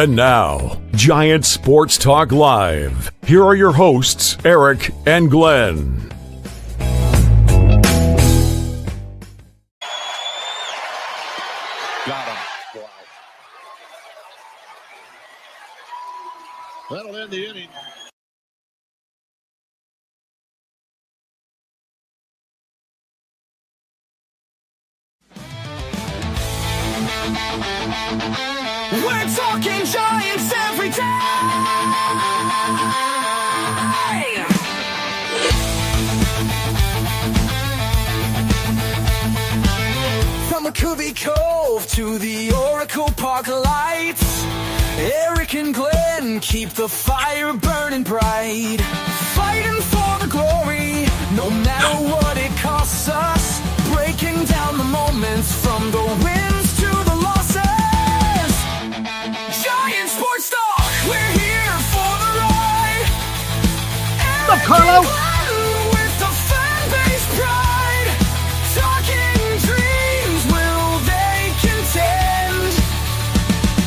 And now, Giant Sports Talk Live. Here are your hosts, Eric and Glenn. Got him. Wow. That'll end the inning. We're talking Giants every day. From McCovey Cove to the Oracle Park lights, Eric and Glenn keep the fire burning bright, fighting for the glory, no matter what it costs us, breaking down the moments from the wins to the losses. Giant Sports Talk, we're here for the ride. What's up, Carlo? With the fan base pride, talking dreams, will they contend?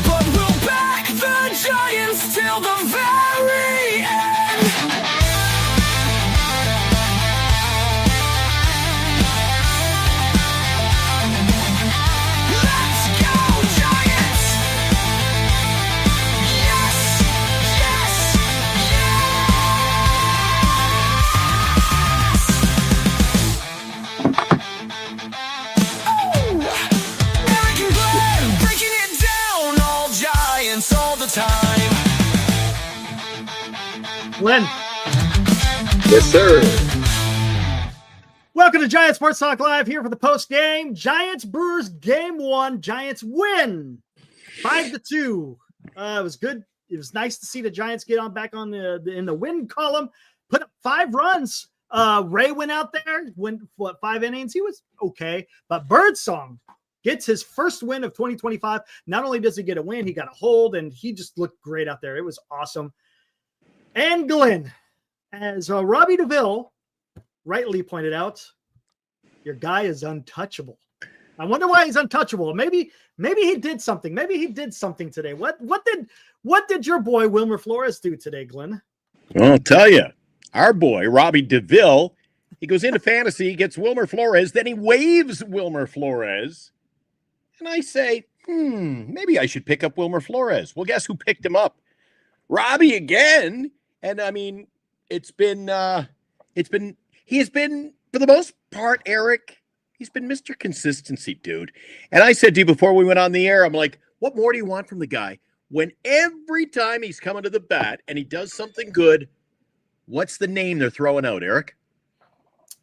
But we'll back the Giants till the very end. Let's go, Giants! Yes, yes, yes! Oh! Eric and Glenn, breaking it down, all Giants all the time. Glenn, Yes, sir. welcome to Giant Sports Talk Live here for the post game. Giants Brewers game 1. Giants win 5-2. It was good. It was nice to see the Giants get on back on in the win column, put up 5 runs. Ray went out there, went 5 innings. He was okay, but Birdsong gets his first win of 2025. Not only does he get a win, he got a hold, and he just looked great out there. It was awesome. And Glenn, as Robbie DeVille rightly pointed out, your guy is untouchable. I wonder why he's untouchable. Maybe he did something. Maybe he did something today. What did your boy Wilmer Flores do today, Glenn? Well, I'll tell you, our boy, Robbie DeVille, he goes into fantasy, gets Wilmer Flores, then he waives Wilmer Flores. And I say, maybe I should pick up Wilmer Flores. Well, guess who picked him up? Robbie again. And I mean, he has been, for the most part, Eric, he's been Mr. Consistency, dude. And I said to you before we went on the air, I'm like, what more do you want from the guy? When every time he's coming to the bat and he does something good, what's the name they're throwing out, Eric?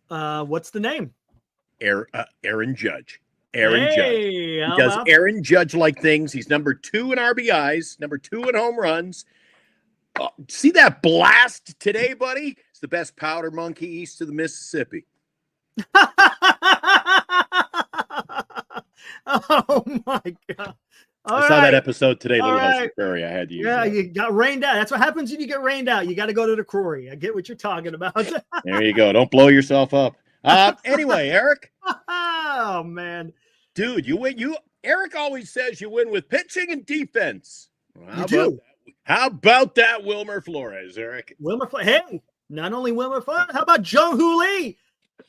What's the name? Aaron Judge. Aaron Judge. He How does about- Aaron Judge-like things. He's number 2 in RBIs, number 2 in home runs. See that blast today, buddy? It's the best powder monkey east of the Mississippi. Oh my God. I saw that episode today, All Little House right. of Prairie. I had to use Yeah, that. you got rained out. That's what happens when you get rained out. You got to go to the quarry. I get what you're talking about. There you go. Don't blow yourself up. Anyway, Eric, Oh man. dude, you win. Eric always says you win with pitching and defense. Well, You do. How about that, Wilmer Flores, Eric? Wilmer Flores. Hey, not only Wilmer Flores, how about Jung Hoo Lee?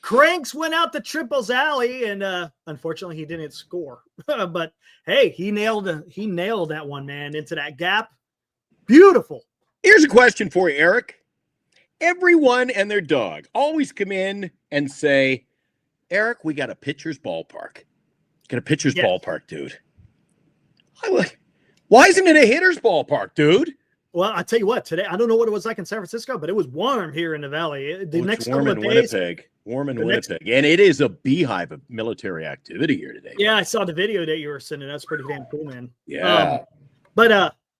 Cranks went out to Triples Alley, and unfortunately he didn't score. But hey, he nailed that one, man, into that gap. Beautiful. Here's a question for you, Eric. Everyone and their dog always come in and say, Eric, we got a pitcher's ballpark. Got a pitcher's Yes. ballpark, dude. Why isn't it a hitter's ballpark, dude? Well, I tell you what, today I don't know what it was like in San Francisco, but it was warm here in the valley. The It's next warm couple in of days, Winnipeg. Warm in the next- Winnipeg. And it is a beehive of military activity here today. yeah, I saw the video that you were sending. That's pretty damn cool, man. Yeah.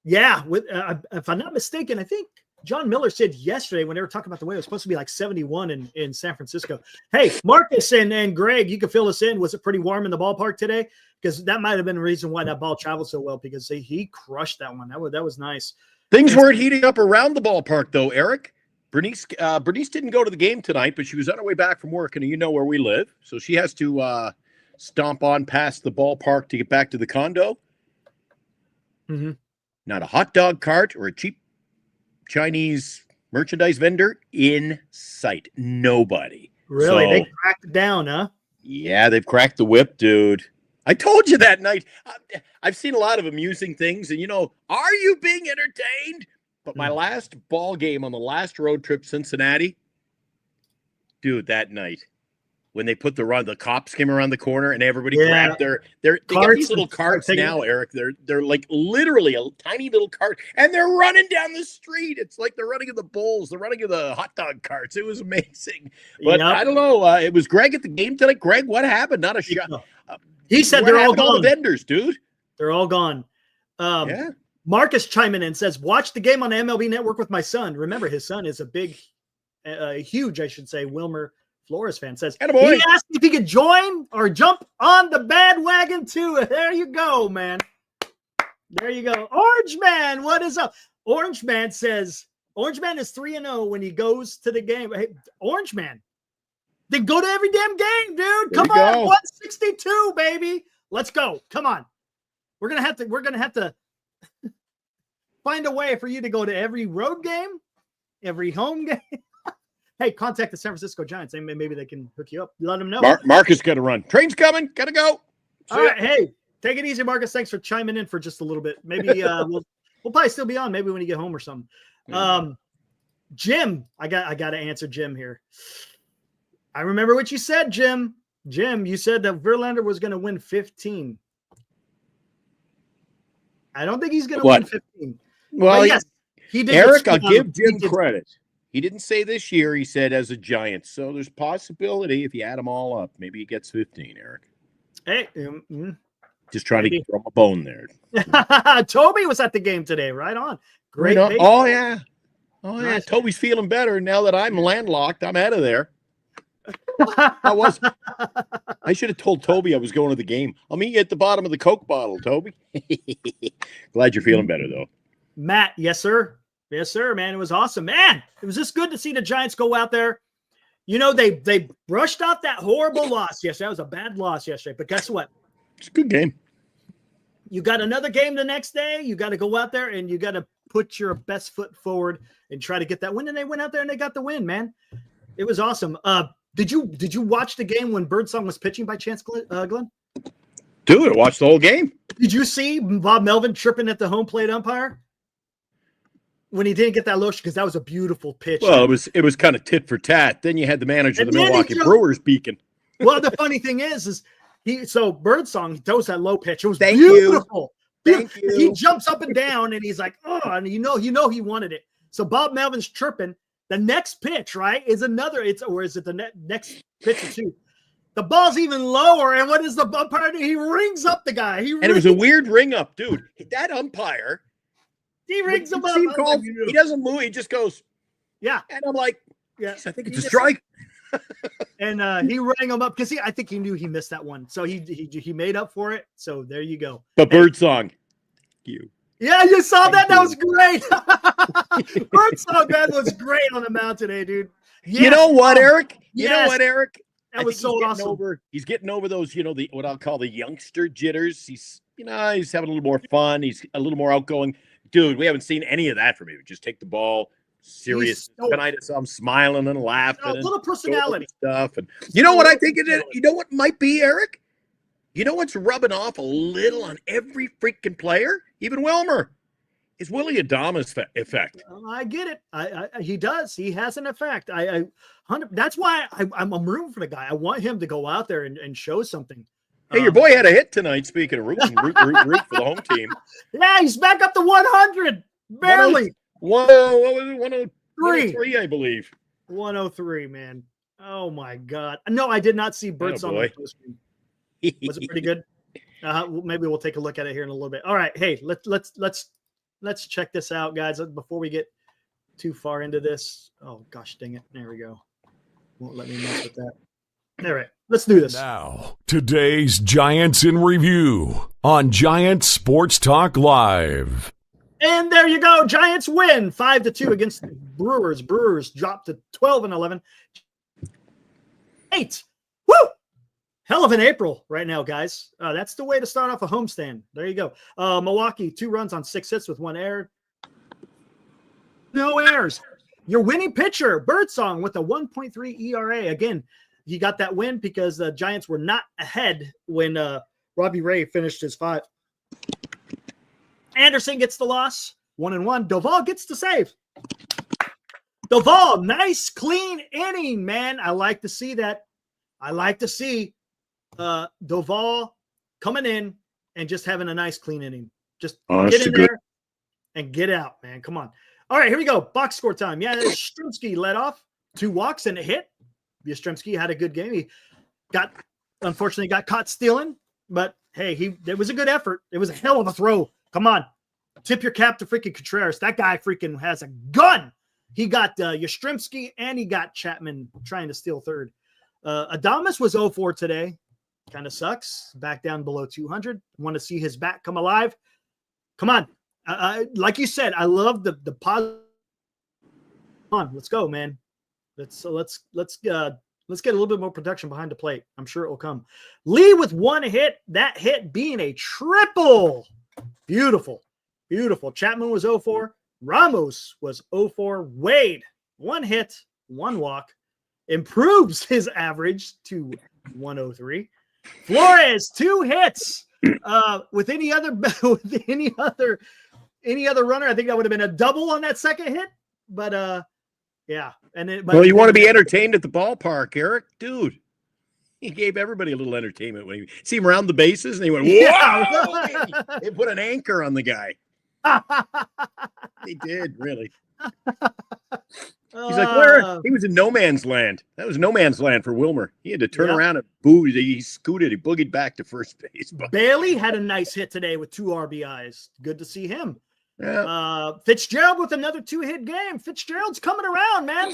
Yeah, with if I'm not mistaken, I think John Miller said yesterday when they were talking about the weather, it was supposed to be like 71 in San Francisco. Hey, Marcus and Greg, you can fill us in. Was it pretty warm in the ballpark today? Because that might have been the reason why that ball traveled so well, because he crushed that one. That was nice. Things weren't heating up around the ballpark, though, Eric. Bernice didn't go to the game tonight, but she was on her way back from work, and you know where we live. So she has to stomp on past the ballpark to get back to the condo. Mm-hmm. Not a hot dog cart or a cheap Chinese merchandise vendor in sight. Nobody. Really? So, They cracked it down, huh? yeah, they've cracked the whip, dude. I told you that night. I've seen a lot of amusing things, and are you being entertained? But my last ball game on the last road trip, Cincinnati, dude, that night when they put the cops came around the corner and everybody grabbed they got these little carts now, Eric. They're like literally a tiny little cart, and they're running down the street. It's like they're running in the bowls, they're running in the hot dog carts. It was amazing. But I don't know. It was Greg at the game tonight. Greg, what happened? Not a shot. He said they're all gone. All the vendors, dude. They're all gone. Yeah. Marcus chiming in says, watch the game on the MLB Network with my son. Remember, his son is a huge, I should say, Wilmer Flores fan. Says, he asked if he could join or jump on the bandwagon too. There you go, man. There you go. Orange Man, what is up? Orange Man says, Orange Man is 3-0 when he goes to the game. Hey, Orange Man, then go to every damn game, dude. Come on, 162, baby. Let's go. Come on. We're gonna have to find a way for you to go to every road game, every home game. Hey, contact the San Francisco Giants. Maybe they can hook you up. Let them know. Marcus got to run. Train's coming. Got to go. All right. Hey, take it easy, Marcus. Thanks for chiming in for just a little bit. Maybe we'll probably still be on. Maybe when you get home or something. Jim, I got to answer Jim here. I remember what you said, Jim. Jim, you said that Verlander was going to win 15. I don't think he's going to win 15. Well, yes, he did. Eric, I'll give Jim credit. He didn't say this year. He said as a Giant. So there's possibility if you add them all up, maybe he gets 15, Eric. Hey, just trying to throw a bone there. Toby was at the game today. Right on. Great. Oh, yeah. Oh, yeah. Nice. Toby's feeling better now that I'm landlocked. I'm out of there. I should have told Toby I was going to the game. I'll meet you at the bottom of the Coke bottle, Toby. Glad you're feeling better, though. Matt, yes, sir. Yes, sir, man. It was awesome. Man, it was just good to see the Giants go out there. They brushed off that horrible loss yesterday. That was a bad loss yesterday. But guess what? It's a good game. You got another game the next day. You got to go out there and you got to put your best foot forward and try to get that win. And they went out there and they got the win, man. It was awesome. Did you watch the game when Birdsong was pitching by chance, Glenn? Dude, I watched the whole game. Did you see Bob Melvin tripping at the home plate umpire when he didn't get that lotion? Because that was a beautiful pitch. Well, it was kind of tit for tat. Then you had the manager of the Milwaukee Brewers beacon. Well, the funny thing is Birdsong, he throws that low pitch. It was Thank beautiful. Thank you. He jumps up and down and he's like, oh, and you know he wanted it. So Bob Melvin's tripping. The next pitch, right, is another. Or is it the next pitch or two? The ball's even lower, and what is the umpire do? He rings up the guy. It was a weird ring up, dude. That umpire, he rings him up. He doesn't move. He just goes, yeah. And I'm like, yeah, I think it's a strike. And he rang him up because I think he knew he missed that one, so he made up for it. So there you go. But Birdsong, you. Yeah, you saw that. That was great. Birdsong, that was great on the mound today, dude. Yes. You know what, Eric? You know what, Eric? That was so awesome. He's getting over those, what I'll call the youngster jitters. He's having a little more fun. He's a little more outgoing. Dude, we haven't seen any of that from him. Just take the ball serious. Tonight I'm smiling and laughing. A little personality stuff. And you know what I think it is? You know what might be, Eric? You know what's rubbing off a little on every freaking player? Even Wilmer. Is Willie Adames effect. I get it. He does. He has an effect. That's why I'm rooting for the guy. I want him to go out there and show something. Hey, your boy had a hit tonight. Speaking of root for the home team. Yeah, he's back up to 100. Barely. What was it? 103, I believe. 103, man. Oh my God. No, I did not see Birdsong on the postgame. Was it pretty good? Maybe we'll take a look at it here in a little bit. All right. Hey, let's check this out, guys, before we get too far into this. Oh gosh, dang it. There we go. Won't let me mess with that. All right. Let's do this. Now, today's Giants in Review on Giant Sports Talk Live. And there you go. Giants win 5-2 against the Brewers. Brewers dropped to 12-11. 8. Woo! Hell of an April right now, guys. That's the way to start off a homestand. There you go. Milwaukee, 2 runs on 6 hits with 1 error. No errors. Your winning pitcher, Birdsong, with a 1.3 ERA. Again, he got that win because the Giants were not ahead when Robbie Ray finished his 5. Anderson gets the loss, 1-1. Doval gets the save. Doval, nice, clean inning, man. I like to see that. I like to see Doval coming in and just having a nice, clean inning. Just get in there and get out, man. Come on. All right, here we go. Box score time. Yeah, Yastrzemski led off, 2 walks and a hit. Yastrzemski had a good game. He unfortunately got caught stealing, but hey, it was a good effort. It was a hell of a throw. Come on. Tip your cap to freaking Contreras. That guy freaking has a gun. He got Yastrzemski and he got Chapman trying to steal third. Adames was 0-4 today. Kind of sucks. Back down below 200. Want to see his bat come alive. Come on. Like you said, I love the positive. Come on, let's go, man. Let's get a little bit more production behind the plate. I'm sure it will come. Lee with 1 hit. That hit being a triple. Beautiful. Beautiful. Chapman was 0-4. Ramos was 0-4. Wade, 1 hit, 1 walk. Improves his average to 103. Flores, 2 hits. With any other runner, I think that would have been a double on that second hit. But yeah. And then, well, you want to be entertained at the ballpark, Eric, dude. He gave everybody a little entertainment when he see him around the bases, and he went, "Whoa!" They put an anchor on the guy. They did, really. He's like, where? He was in no man's land. That was no man's land for Wilmer. He had to turn around and boo. He scooted. He boogied back to first base. Bailey had a nice hit today with 2 RBIs. Good to see him. Yeah. Fitzgerald with another 2-hit game. Fitzgerald's coming around, man.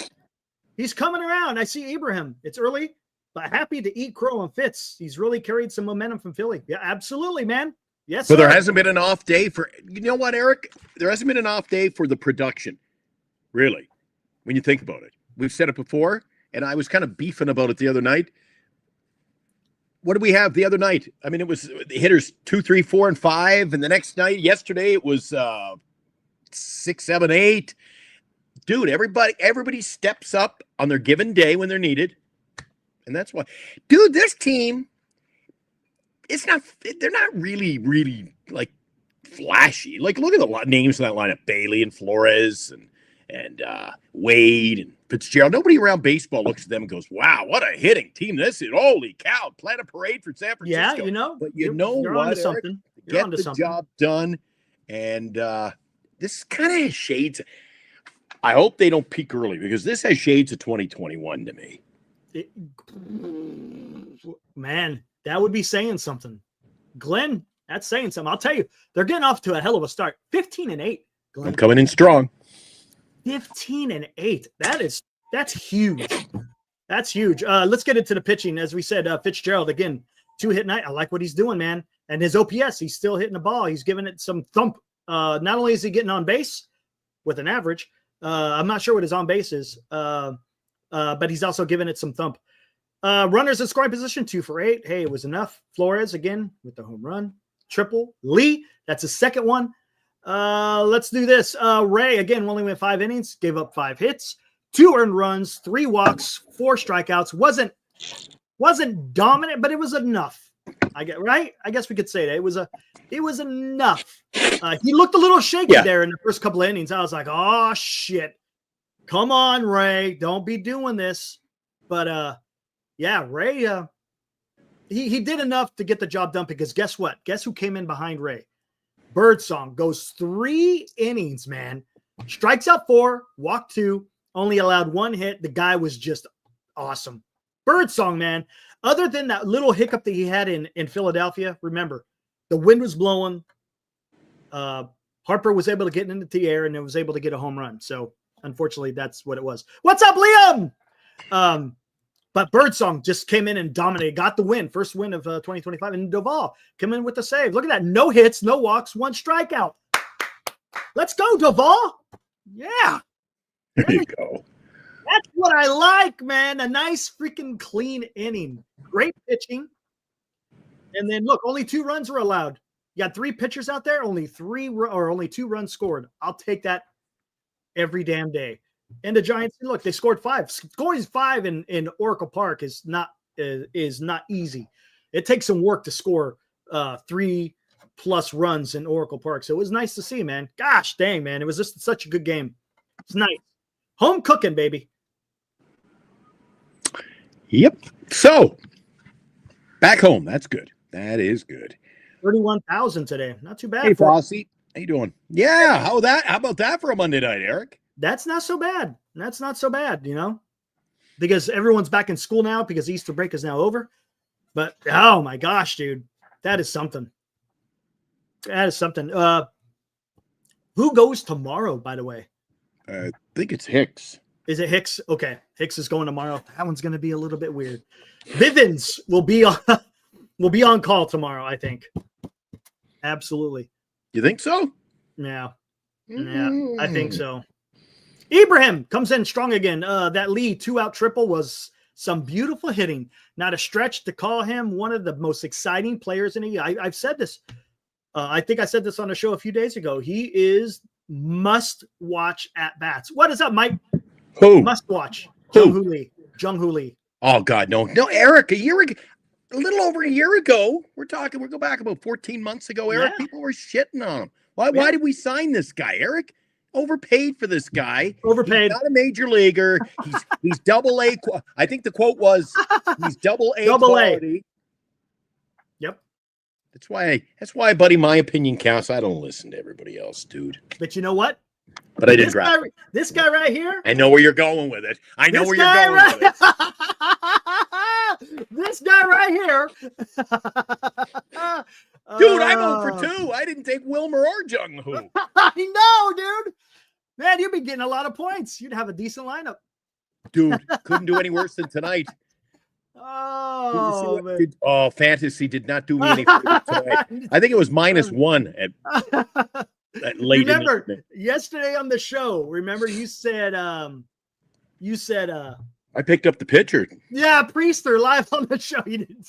He's coming around. I see Ibrahim. It's early, but happy to eat crow on Fitz. He's really carried some momentum from Philly. Yeah, absolutely, man. Yes, but there hasn't been an off day for, you know what, Eric? There hasn't been an off day for the production, really, when you think about it. We've said it before, and I was kind of beefing about it the other night. What did we have the other night? I mean, it was the hitters 2, 3, 4, and 5, and the next night, yesterday, it was 6, 7, 8. Dude, everybody steps up on their given day when they're needed, and that's why. Dude, this team, they're not really like flashy. Like, look at the names in that lineup: Bailey and Flores and Wade and Fitzgerald. Nobody around baseball looks at them and goes, "Wow, what a hitting team this is! Holy cow, plan a parade for San Francisco." Yeah, you know. But you're what, Eric? Get the job done, and this kind of shades. I hope they don't peak early, because this has shades of 2021 to me. Man, that would be saying something. Glenn, that's saying something. I'll tell you, they're getting off to a hell of a start. 15-8. Glenn. I'm coming in strong. 15-8. That's huge. That's huge. Let's get into the pitching. As we said, Fitzgerald, again, 2-hit night. I like what he's doing, man. And his OPS, he's still hitting the ball. He's giving it some thump. Not only is he getting on base with an average, I'm not sure what his on base is, but he's also giving it some thump. Runners in scoring position, 2 for 8. Hey, it was enough. Flores again with the home run. Triple. Lee, that's his second one. Let's do this. Ray, again, only went 5 innings, gave up 5 hits, 2 earned runs, 3 walks, 4 strikeouts. Wasn't dominant, but it was enough. I guess we could say that. It was enough. He looked a little shaky there in the first couple of innings. I was like, oh shit. Come on, Ray. Don't be doing this. But yeah, Ray, he did enough to get the job done, because guess what? Guess who came in behind Ray? Birdsong goes 3 innings, man. Strikes out 4, walked 2, only allowed 1 hit. The guy was just awesome. Birdsong, man. Other than that little hiccup that he had in Philadelphia, remember, the wind was blowing. Harper was able to get into the air and was able to get a home run. So, unfortunately, that's what it was. What's up, Liam? But Birdsong just came in and dominated, got the win, first win of 2025. And Doval come in with the save. Look at that. No hits, no walks, 1 strikeout. Let's go, Doval. Yeah. There you go. That's what I like, man. A nice freaking clean inning. Great pitching. And then look, only 2 runs were allowed. You got 3 pitchers out there, only 2 runs scored. I'll take that every damn day. And the Giants, look, they scored 5. Scoring 5 in Oracle Park is not easy. It takes some work to score 3+ runs in Oracle Park. So it was nice to see, man. Gosh dang, man. It was just such a good game. It's nice. Home cooking, baby. Yep. So back home. That's good. That is good. 31,000 today. Not too bad. Hey, Fossey. How you doing? Yeah. How about that for a Monday night, Eric? That's not so bad. That's not so bad, because everyone's back in school now because Easter break is now over. But, oh, my gosh, dude. That is something. That is something. Who goes tomorrow, by the way? I think it's Hicks. Is it Hicks? Okay. Hicks is going tomorrow. That one's going to be a little bit weird. Bivens will be on call tomorrow, I think. Absolutely. You think so? Yeah. Yeah, I think so. Ibrahim comes in strong again. That Lee 2-out triple was some beautiful hitting. Not a stretch to call him one of the most exciting players in the year. I've said this. I think I said this on the show a few days ago. He is must-watch at-bats. What is up, Mike? Who? Must-watch. Who? Jung Hoo Lee. Oh, God, no. No, Eric, a little over a year ago, we'll go back about 14 months ago, Eric, people were shitting on him. Why did we sign this guy, Eric? Overpaid for this guy. Overpaid. He's not a major leaguer. He's double A. I think the quote was he's double A quality. Yep. That's why, buddy, my opinion counts. I don't listen to everybody else, dude. But you know what? But I didn't draft him. This guy right here. I know where you're going with it. This guy right here. Dude, I'm 0 for 2. I didn't take Wilmer or Jung Hoo. I know, dude. Man, you've been getting a lot of points. You'd have a decent lineup. Dude, couldn't do any worse than tonight. Oh, man. Fantasy did not do me any favors tonight. I think it was -1 at late. Remember, yesterday on the show, you said I picked up the pitcher. Yeah, Priester live on the show. He didn't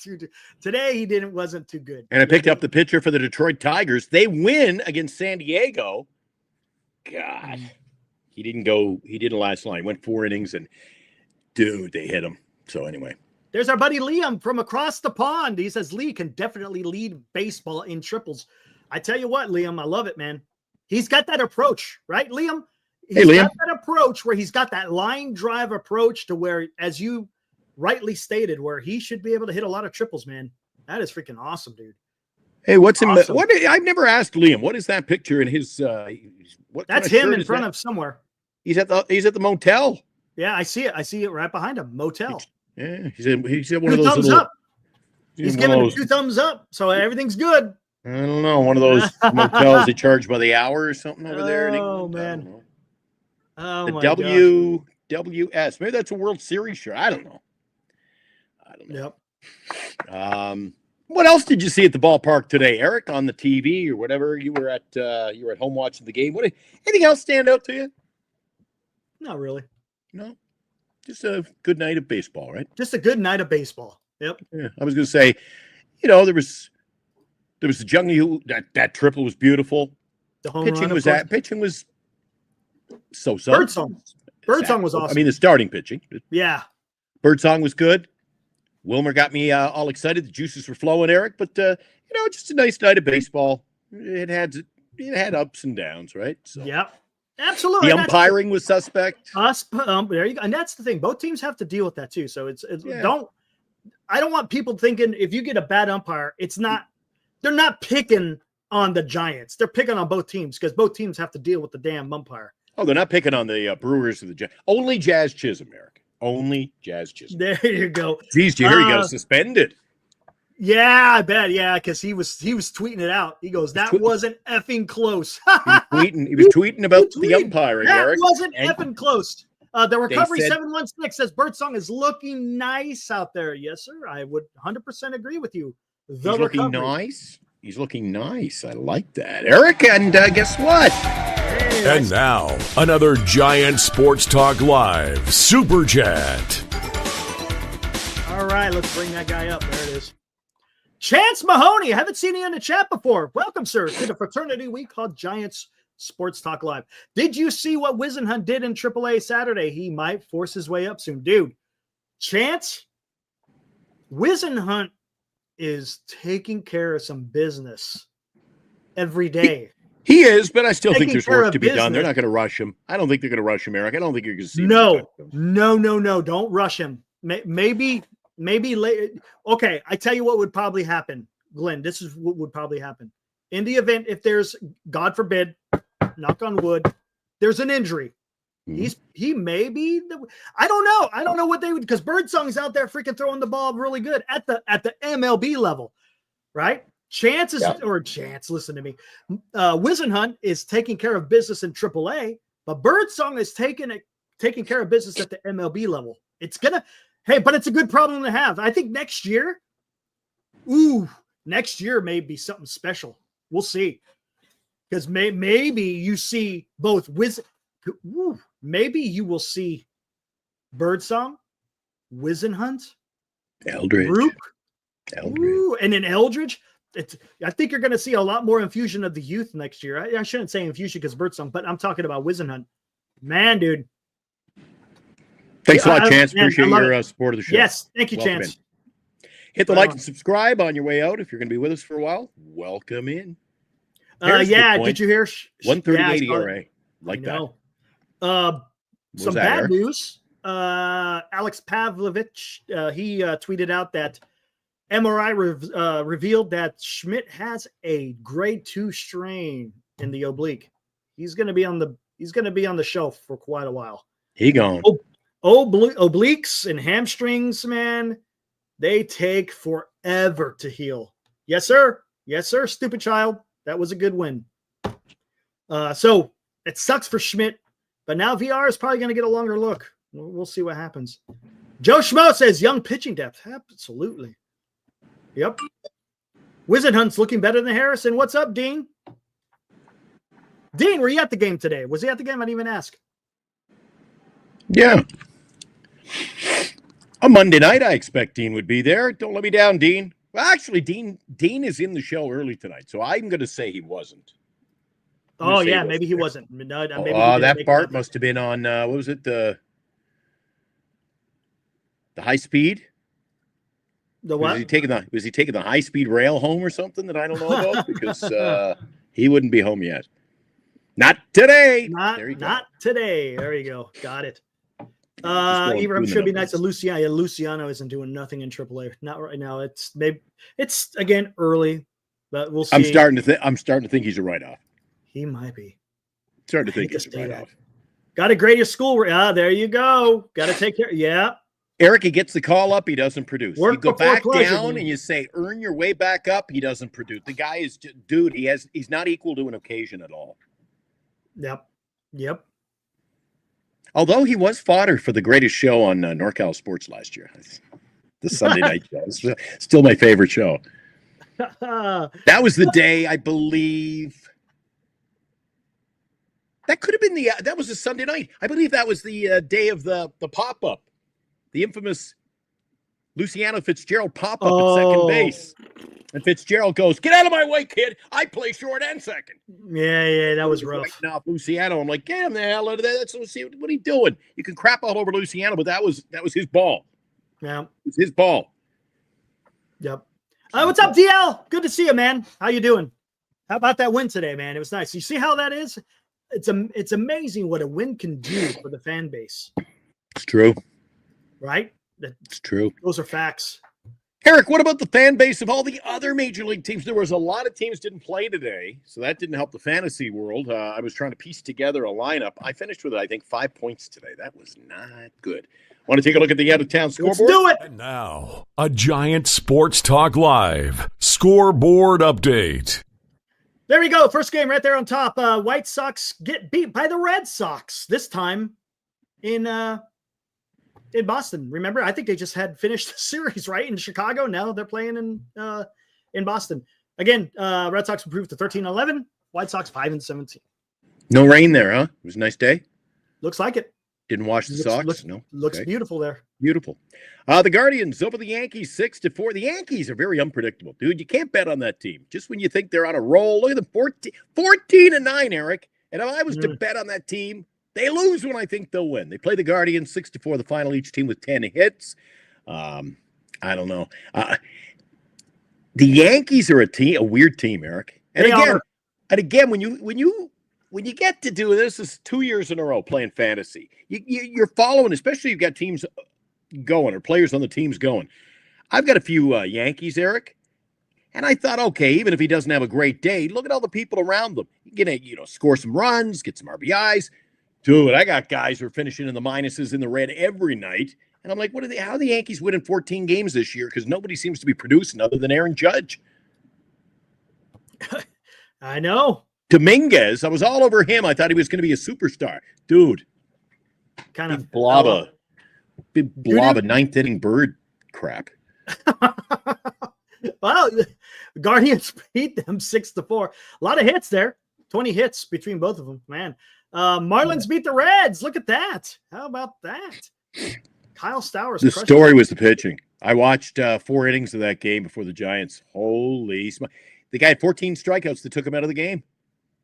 today. He wasn't too good. And I picked up the pitcher for the Detroit Tigers. They win against San Diego. God, he didn't last long. He went 4 innings, and dude, they hit him. So anyway, there's our buddy Liam from across the pond. He says Lee can definitely lead baseball in triples. I tell you what, Liam, I love it, man. He's got that approach, right, Liam? He's got that approach where he's got that line drive approach to where, as you rightly stated, where he should be able to hit a lot of triples, man. That is freaking awesome, dude. Hey, I've never asked Liam, what is that picture in his that's him in front of somewhere. He's at the motel. Yeah, I see it. I see it right behind him. Motel. Yeah, he's at one of those thumbs up. He's giving 2 thumbs up, so everything's good. I don't know, one of those motels they charge by the hour or something over there. Oh, man. Oh, the my WS. Maybe that's a World Series shirt. I don't know. Yep. What else did you see at the ballpark today, Eric, on the TV or whatever? You were at home watching the game. Anything else stand out to you? Not really. No. Just a good night of baseball, right? Just a good night of baseball. Yep. Yeah. I was going to say, there was the Jung, that triple was beautiful. The home pitching was so-so. Birdsong was awesome. I mean, the starting pitching. Yeah. Birdsong was good. Wilmer got me all excited. The juices were flowing, Eric. But just a nice night of baseball. It had ups and downs, right? So. Yep. Absolutely. The umpiring was suspect. There you go. And that's the thing. Both teams have to deal with that too. So I don't want people thinking if you get a bad umpire, they're not picking on the Giants. They're picking on both teams because both teams have to deal with the damn umpire. Oh, they're not picking on the Brewers or the Giants. Only Jazz Chisholm, Eric. Only Jazz Chisholm. There you go. Geez, you hear he got suspended. Yeah, I bet. Yeah, because he was tweeting it out. He goes, "That wasn't effing close." He was tweeting about the umpiring, Eric. That wasn't effing close. The recovery 716 says Birdsong is looking nice out there. Yes, sir. I would 100% agree with you. He's looking nice. He's looking nice. I like that, Eric. And guess what? And now, another Giant Sports Talk Live Super Chat. All right, let's bring that guy up. There it is. Chance Mahoney, I haven't seen you in the chat before. Welcome, sir, to the fraternity we call Giants Sports Talk Live. Did you see what Wisenhunt did in AAA Saturday? He might force his way up soon. Dude, Chance, Wisenhunt is taking care of some business every day. He is, but I still think Taking there's care work of to be done. They're business. not going to rush him. I don't think they're going to rush him, Eric. I don't think you're going to see No, don't rush him. Maybe later. Okay, I tell you what would probably happen, Glenn. This is what would probably happen. In the event, if there's, God forbid, knock on wood, there's an injury. He may be I don't know what they would, because Birdsong's out there freaking throwing the ball really good at the MLB level, right? Chance, listen to me. Wisenhunt is taking care of business in AAA, but Birdsong is taking care of business at the MLB level. It's but it's a good problem to have. I think next year may be something special. We'll see. Because maybe you see both maybe you will see Birdsong, Wisenhunt, Eldridge. Rook, Eldridge. and then Eldridge. I think you're going to see a lot more infusion of the youth next year. I shouldn't say infusion because Birdsong, but I'm talking about Wisenhunt. Man, dude. Thanks a lot, Chance. Appreciate your support of the show. Yes, thank you, Welcome Chance. Hit the like and subscribe on your way out. If you're going to be with us for a while, welcome in. Did you hear? 138 ERA. Like that. Some bad news. Alex Pavlovich, he tweeted out that MRI revealed that Schmidt has a grade 2 strain in the oblique. He's going to be on the shelf for quite a while. He gone. Obliques and hamstrings, man, they take forever to heal. Yes, sir. Yes, sir. Stupid child. That was a good win. So it sucks for Schmidt, but now VR is probably going to get a longer look. We'll see what happens. Joe Schmo says young pitching depth. Absolutely. Yep. Wisenhunt's looking better than Harrison. What's up, Dean? Dean, were you at the game today? Was he at the game? I didn't even ask. Yeah. A Monday night, I expect Dean would be there. Don't let me down, Dean. Well, actually, Dean is in the show early tonight, so I'm going to say he wasn't. Oh, yeah, maybe he wasn't. That Bart must have been on, what was it, the high speed? The what? Was he taking the high speed rail home or something that I don't know about? Because he wouldn't be home yet. Not today. Not today. There you go. Got it. Ibrahim should be nice to Luciano. Yeah, Luciano isn't doing nothing in AAA. Not right now. It's again early, but we'll see. I'm starting to think he's a write-off. He might be. Starting to think he's a write-off. Got to grade your school. There you go. Got to take care. Yeah. Eric, he gets the call up. He doesn't produce. You go back down and you say, earn your way back up. He doesn't produce. The guy is, dude, he's not equal to an occasion at all. Yep. Although he was fodder for the greatest show on NorCal Sports last year. The Sunday night show. It's still my favorite show. That was the day, I believe. That could have been that was a Sunday night. I believe that was the day of the pop-up. The infamous Luciano Fitzgerald pop-up at second base. And Fitzgerald goes, "Get out of my way, kid. I play short and second." Yeah, that was rough. Now Luciano, I'm like, get him the hell out of there. What are you doing? You can crap all over Luciano, but that was his ball. Yeah. It was his ball. Yep. What's up, DL? Good to see you, man. How you doing? How about that win today, man? It was nice. You see how that is? It's amazing what a win can do for the fan base. It's true. Right? It's true. Those are facts. Eric, what about the fan base of all the other major league teams? There was a lot of teams didn't play today, so that didn't help the fantasy world. I was trying to piece together a lineup. I finished with, I think, 5 points today. That was not good. Want to take a look at the out-of-town scoreboard? Let's do it. And now, a Giant Sports Talk Live scoreboard update. There we go. First game right there on top. White Sox get beat by the Red Sox, this time in Boston. Remember, I think they just had finished the series, right, in Chicago. Now they're playing in Boston. Again, Red Sox improved to 13-11. White Sox 5-17. No rain there, huh? It was a nice day. Looks like it. Didn't wash the socks? No. Looks beautiful there. Beautiful. The Guardians over the Yankees 6-4. The Yankees are very unpredictable, dude. You can't bet on that team. Just when you think they're on a roll, look at them 14-9, Eric. And if I was to bet on that team, they lose when I think they'll win. They play the Guardians 6-4, the final, each team with 10 hits. I don't know. The Yankees are a weird team, Eric. And again, when you get to do this is 2 years in a row playing fantasy, you're following, especially you've got teams going or players on the teams going. I've got a few Yankees, Eric, and I thought, okay, even if he doesn't have a great day, look at all the people around them. You're gonna, score some runs, get some RBIs. Dude, I got guys who are finishing in the minuses in the red every night. And I'm like, how are the Yankees winning 14 games this year? Because nobody seems to be producing other than Aaron Judge. I know. Dominguez, I was all over him. I thought he was going to be a superstar. Dude. Kind of Big blob of ninth inning bird crap. Well, Guardians beat them 6-4. A lot of hits there. 20 hits between both of them, man. Marlins beat the Reds. Look at that. How about that? Kyle Stowers. The story was the pitching. I watched 4 innings of that game before the Giants. Holy smokes. The guy had 14 strikeouts that took him out of the game.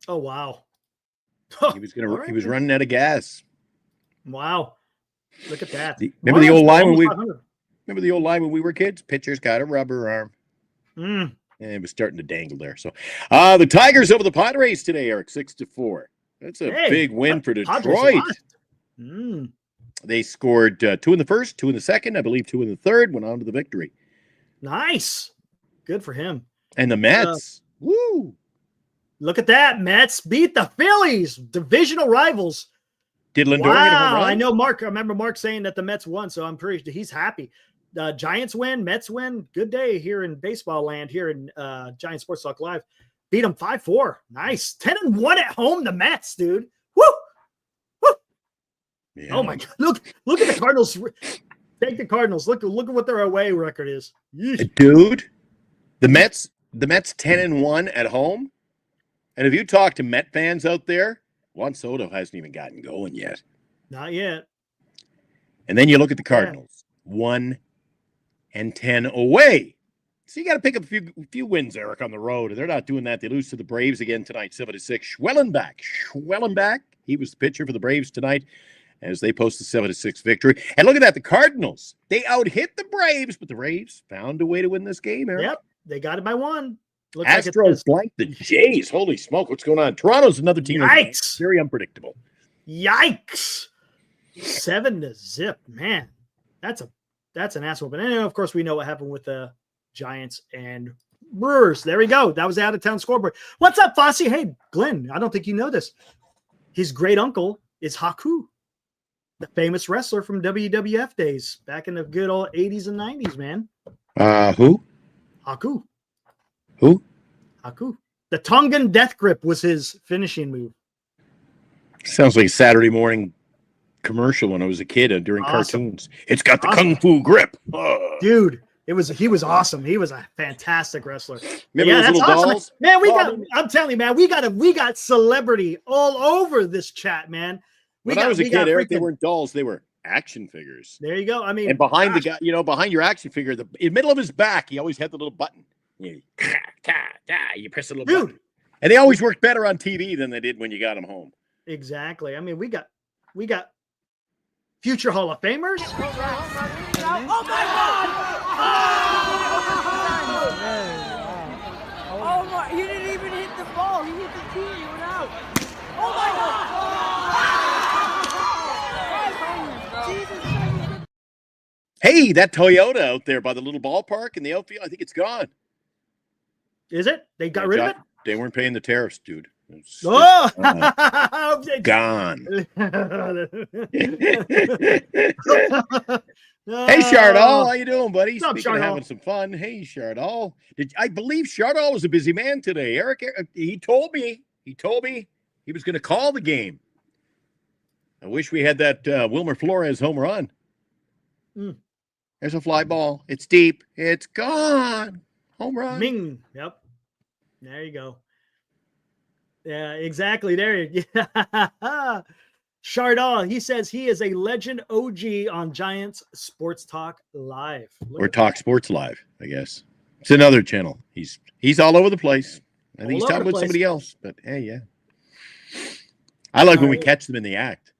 Oh, wow. He was running out of gas. Wow. Look at that. Remember the old line when we were kids? Pitcher's got a rubber arm. And it was starting to dangle there. So the Tigers over the Padres today, Eric, 6-4. That's a big win for Detroit. They scored 2 in the first, 2 in the second, I believe 2 in the third, went on to the victory. Nice. Good for him. And the Mets. Woo. Look at that. Mets beat the Phillies, divisional rivals. Did Lindor get a home run? I know Mark. I remember Mark saying that the Mets won, so I'm pretty sure he's happy. Giants win, Mets win. Good day here in baseball land, here in Giant Sports Talk Live. Beat them 5-4. Nice. 10-1 at home, the Mets, dude. Woo! Woo! Yeah. Oh, my God. Look at the Cardinals. Take the Cardinals. Look at what their away record is. Yeesh. Dude, the Mets 10-1 at home. And if you talk to Met fans out there, Juan Soto hasn't even gotten going yet. Not yet. And then you look at the Cardinals. 1-10 away. So you got to pick up a few wins, Eric, on the road. And they're not doing that. They lose to the Braves again tonight, 7-6. Schwellenbach. He was the pitcher for the Braves tonight as they post a 7-6 victory. And look at that. The Cardinals, they out-hit the Braves, but the Braves found a way to win this game, Eric. Yep. They got it by 1. Astros blank the Jays. Holy smoke. What's going on? Toronto's another team. Yikes. Very unpredictable. Yikes. 7-0. Man, that's an ass whooping. And of course, we know what happened with the Giants and Brewers. There we go. That was the out-of-town scoreboard. What's up, Fossey? Hey, Glenn, I don't think you know this. His great uncle is Haku, the famous wrestler from WWF days back in the good old 80s and 90s, man. Who? Haku. Who? Haku. The Tongan death grip was his finishing move. Sounds like a Saturday morning commercial when I was a kid during cartoons. It's got the kung fu grip. Dude, he was awesome. He was a fantastic wrestler. Remember those little dolls? Man, I'm telling you, man, we got celebrity all over this chat, man. When I was a kid, Eric, they weren't dolls, they were action figures. There you go. I mean, and behind the guy, behind your action figure, in the middle of his back, he always had the little button. You press a little button. And they always worked better on TV than they did when you got them home. Exactly. I mean, we got future Hall of Famers. Oh my God! Oh my! He didn't even hit the ball. He hit the tee. He went out. Oh my God! Hey, that Toyota out there by the little ballpark in the outfield, I think it's gone. Is it? They got rid of it? They weren't paying the tariffs, dude. Gone. Hey, Chardall, how you doing, buddy? What's up, Speaking of having some fun. Hey, Chardall. I believe Chardall was a busy man today. Eric, he told me he was going to call the game. I wish we had that Wilmer Flores home run. There's a fly ball. It's deep. It's gone. Home run. Ming. Yep. There you go. Yeah, exactly. There you go. Chardal, he says he is a legend OG on Giants Sports Talk Live. Or Talk Sports Live, I guess. It's another channel. He's all over the place. I think he's talking about somebody else, but hey, yeah. I like when we catch them in the act.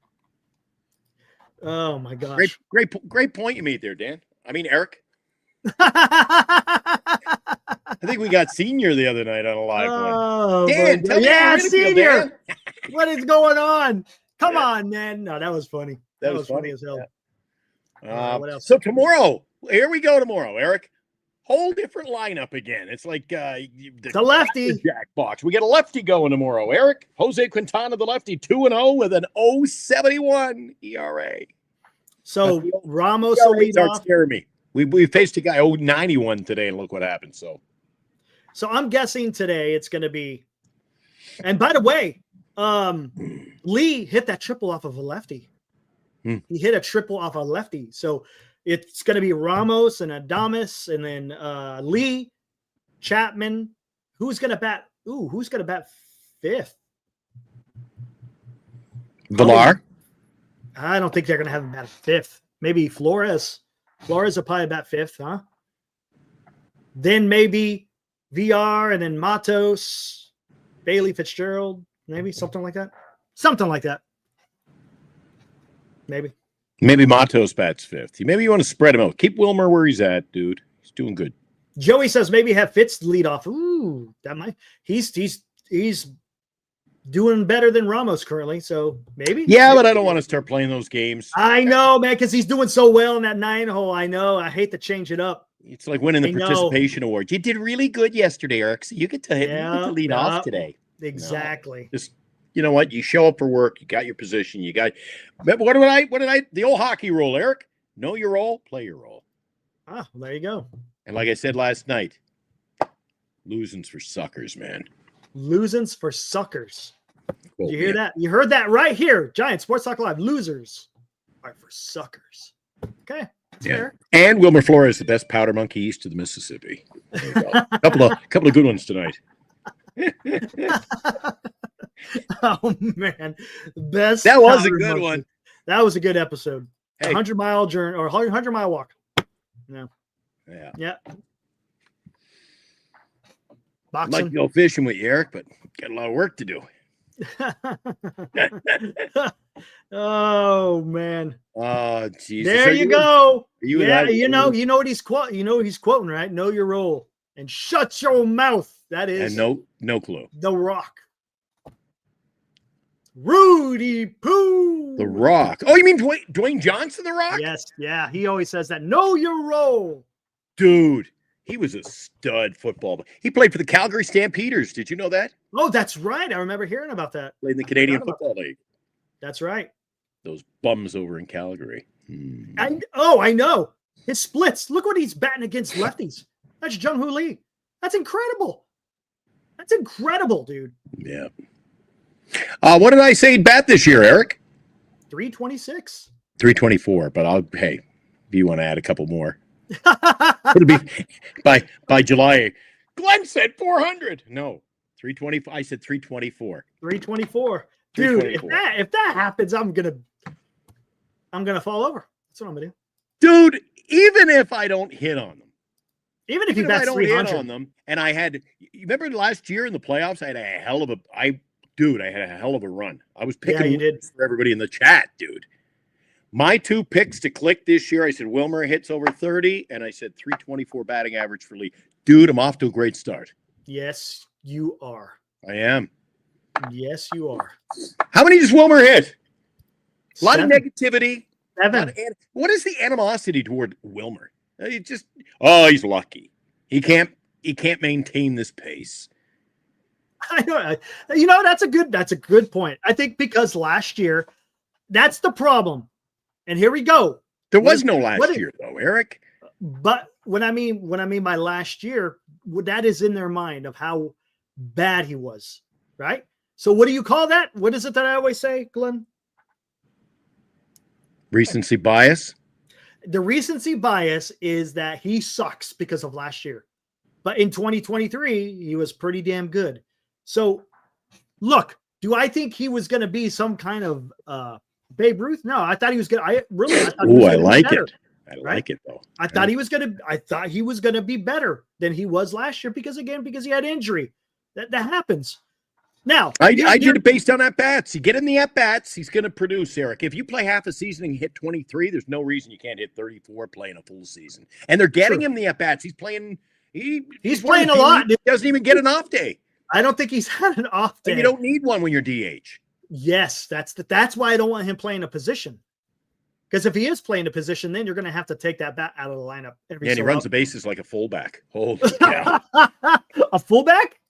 Oh my gosh! Great point you made there, Dan. I mean, Eric. I think we got Senior the other night on a live one. Dan, tell me how you really feel, Dan. What is going on? Come on, man. No, that was funny. That was funny as hell. Yeah. What else? So tomorrow, here we go tomorrow, Eric. Whole different lineup again. It's like the lefty Jackbox. We get a lefty going tomorrow, Eric. Jose Quintana, the lefty, 2-0 with an 0.71 ERA. So Ramos will lead off. Scaring me. We faced a guy 0.91 today, and look what happened. So I'm guessing today it's going to be. And by the way, Lee hit that triple off of a lefty. He hit a triple off a lefty. So it's going to be Ramos and Adames, and then Lee, Chapman. Who's going to bat? Who's going to bat fifth? Villar. I don't think they're going to have him bat fifth. Maybe Flores. Flores will probably bat fifth, huh? Then maybe VR, and then Matos, Bailey Fitzgerald, maybe something like that. Something like that. Maybe Matos bats fifth. Maybe you want to spread him out. Keep Wilmer where he's at, dude. He's doing good. Joey says maybe have Fitz lead off. Ooh, that might. He's doing better than Ramos currently, so maybe. Yeah, but I don't want to start playing those games. I know, man, because he's doing so well in that 9-hole. I know. I hate to change it up. It's like winning the participation award. You did really good yesterday, Eric. So you get to lead off today. Exactly. Just. You know what? You show up for work. You got your position. You got. What did I? The old hockey rule, Eric. Know your role. Play your role. Ah, well, there you go. And like I said last night, losing's for suckers, man. Losing's for suckers. Did you hear that? You heard that right here. Giant Sports Talk Live. Losers are for suckers. Okay. That's fair. And Wilmer Flores, the best powder monkey east of the Mississippi. There you go. couple of good ones tonight. Oh man, best. That was a good one. That was a good episode. Hey. 100-mile journey or 100-mile walk. Yeah. Yeah. Boxing. I'd like to go fishing with you, Eric, but got a lot of work to do. Oh man. Oh Jesus. There you go. Yeah, you know what he's quoting. You know what he's quoting, right? Know your role and shut your mouth. That is. And no clue. The Rock. Rudy Poo. The Rock. Oh, you mean Dwayne Johnson, The Rock? Yes. Yeah. He always says that. Know your role. Dude, he was a stud football. He played for the Calgary Stampeders. Did you know that? Oh, that's right. I remember hearing about that. Played in the Canadian Football League. That's right. Those bums over in Calgary. I know. His splits. Look what he's batting against lefties. That's Jung-Hoo Lee. That's incredible. That's incredible, dude. Yeah. What did I say bat this year, Eric? 326. 324, but if you want to add a couple more. It'll be by July. Glenn said 400. No, 324. I said 324. 324. Dude, if that happens, I'm gonna fall over. That's what I'm gonna do. Dude, even if I don't hit on them. Even if I don't hit on them, and you remember last year in the playoffs, I had a hell of a run. I was picking for everybody in the chat, dude. My two picks to click this year, I said Wilmer hits over 30, and I said 324 batting average for Lee. Dude, I'm off to a great start. Yes, you are. I am. Yes, you are. How many does Wilmer hit? A lot of negativity. 7. What is the animosity toward Wilmer? He's lucky. He can't maintain this pace. I know. That's a good point. I think because last year, that's the problem. And here we go. There was no last year though, Eric. But when I mean by last year, that is in their mind of how bad he was, right? So what do you call that? What is it that I always say, Glenn? Recency bias. The recency bias is that he sucks because of last year. But in 2023, he was pretty damn good. So, look, do I think he was going to be some kind of Babe Ruth? No, I thought he was good. I thought he was Ooh, I gonna be like better, it. I right? like it though. I thought he was gonna be better than he was last year because he had injury. That happens. Now I did it based on at bats. You get in the at bats, he's going to produce, Eric. If you play half a season and you hit 23, there's no reason you can't hit 34 playing a full season. And they're getting him the at bats. He's playing. He's playing a lot. He doesn't even get an off day. I don't think he's had an off day. And you don't need one when you're DH. Yes, that's why I don't want him playing a position. Because if he is playing a position, then you're going to have to take that bat out of the lineup every. Yeah, and he runs the bases like a fullback. Holy cow! A fullback?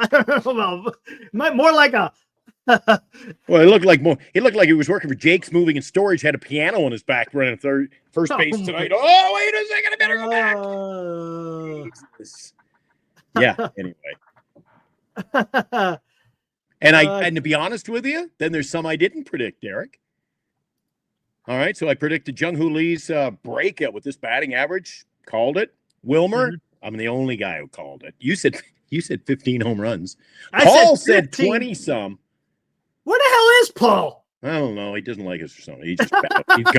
I don't know. More like a. Well, he looked like he was working for Jake's Moving and Storage. Had a piano on his back running first base tonight. Oh, wait a second! I better go back. Yeah. Anyway. And to be honest with you, then there's some I didn't predict, Derek. All right, so I predicted Jung-Hoo Lee's breakout with this batting average. Called it. Wilmer, I'm the only guy who called it. You said 15 home runs. Paul said 20 some. Where the hell is Paul? I don't know. He doesn't like us or something. He's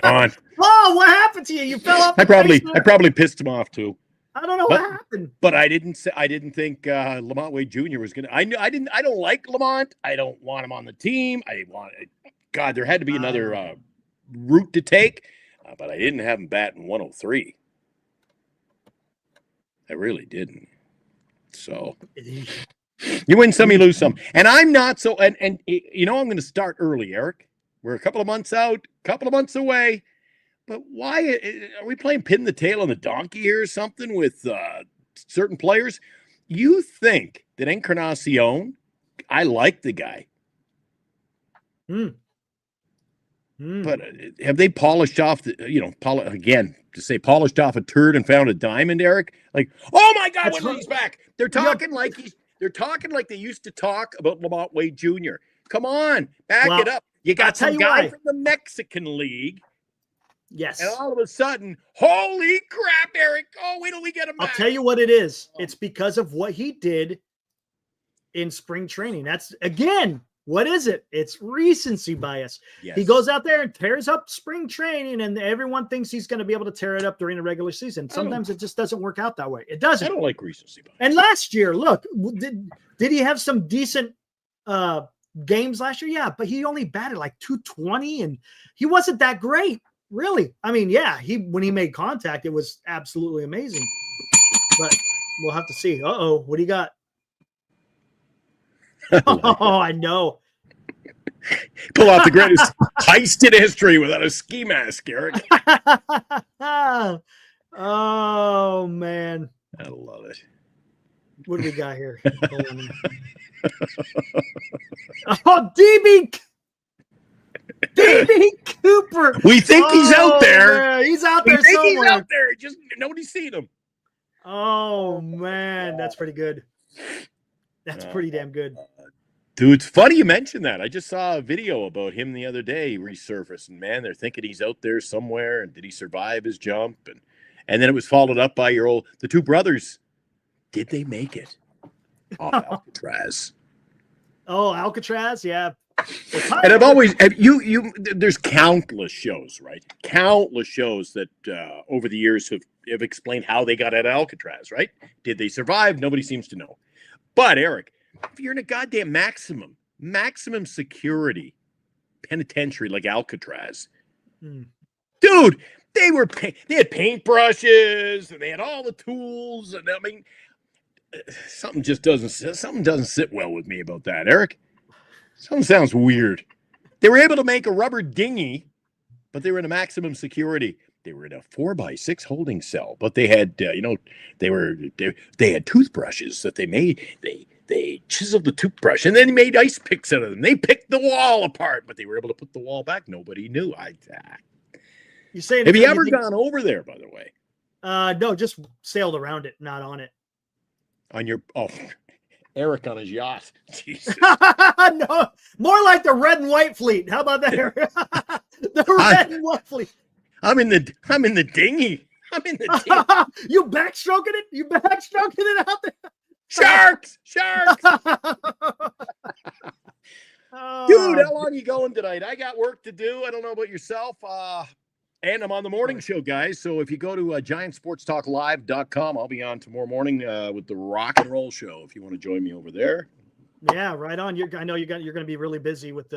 gone. Paul, what happened to you? You fell off. I probably pissed him off too. I don't know what happened. But I didn't think Lamont Wade Jr. was gonna. I don't like Lamont. I don't want him on the team. God, there had to be another route to take, but I didn't have him batting 103. I really didn't. So you win some, you lose some. And I'm not so. And I'm going to start early, Eric. We're a couple of months out, couple of months away. But why are we playing pin the tail on the donkey here or something with certain players? You think that Encarnacion? I like the guy. But have they polished off polished off a turd and found a diamond, Eric? Like, oh my God, when he's back. They're talking like they used to talk about Lamont Wade Jr. Come on, back it up. You got some guy from the Mexican League. Yes. And all of a sudden, holy crap, Eric. Oh, wait till we get him back. I'll tell you what it is. It's because of what he did in spring training. That's, again, what is it? It's recency bias. Yes. He goes out there and tears up spring training, and everyone thinks he's going to be able to tear it up during the regular season. Sometimes it just doesn't work out that way. It doesn't. I don't like recency bias. And last year, look, did he have some decent games last year? Yeah, but he only batted like 220, and he wasn't that great. Really? I mean, yeah, when he made contact, it was absolutely amazing. But we'll have to see. Uh-oh, what do you got? I know. Pull out the greatest heist in history without a ski mask, Eric. Oh, man. I love it. What do we got here? Oh, DB Cooper. We think he's out there. Man, he's out there somewhere. He's out there. Just nobody's seen him. Oh, man. That's pretty good. That's pretty damn good. Dude, it's funny you mentioned that. I just saw a video about him the other day resurfaced, and man, they're thinking he's out there somewhere. And did he survive his jump? And then it was followed up by the two brothers. Did they make it? Oh, Alcatraz. Oh, Alcatraz, yeah. And I've always there's countless shows, right? Countless shows that over the years have explained how they got at Alcatraz, right? Did they survive? Nobody seems to know. But Eric, if you're in a goddamn maximum security penitentiary like Alcatraz, dude, they had paintbrushes and they had all the tools, and I mean, something doesn't sit well with me about that, Eric. Something sounds weird. They were able to make a rubber dinghy, but they were in a maximum security. They were in a 4x6 holding cell, but they had, they had toothbrushes that they made. They chiseled the toothbrush and then they made ice picks out of them. They picked the wall apart, but they were able to put the wall back. Nobody knew. You saying? Have you ever gone over there, by the way? No, just sailed around it, not on it. On your Eric on his yacht. Jesus. No, more like the red and white fleet. How about that, Eric? The red and white fleet. I'm in the dinghy. You backstroking it? You backstroking it out there? Sharks! Oh, Dude, how long are you going tonight? I got work to do. I don't know about yourself. And I'm on the morning show, guys. So if you go to giantsportstalklive.com, I'll be on tomorrow morning with the rock and roll show if you want to join me over there. Yeah, right on. I know you're going to be really busy with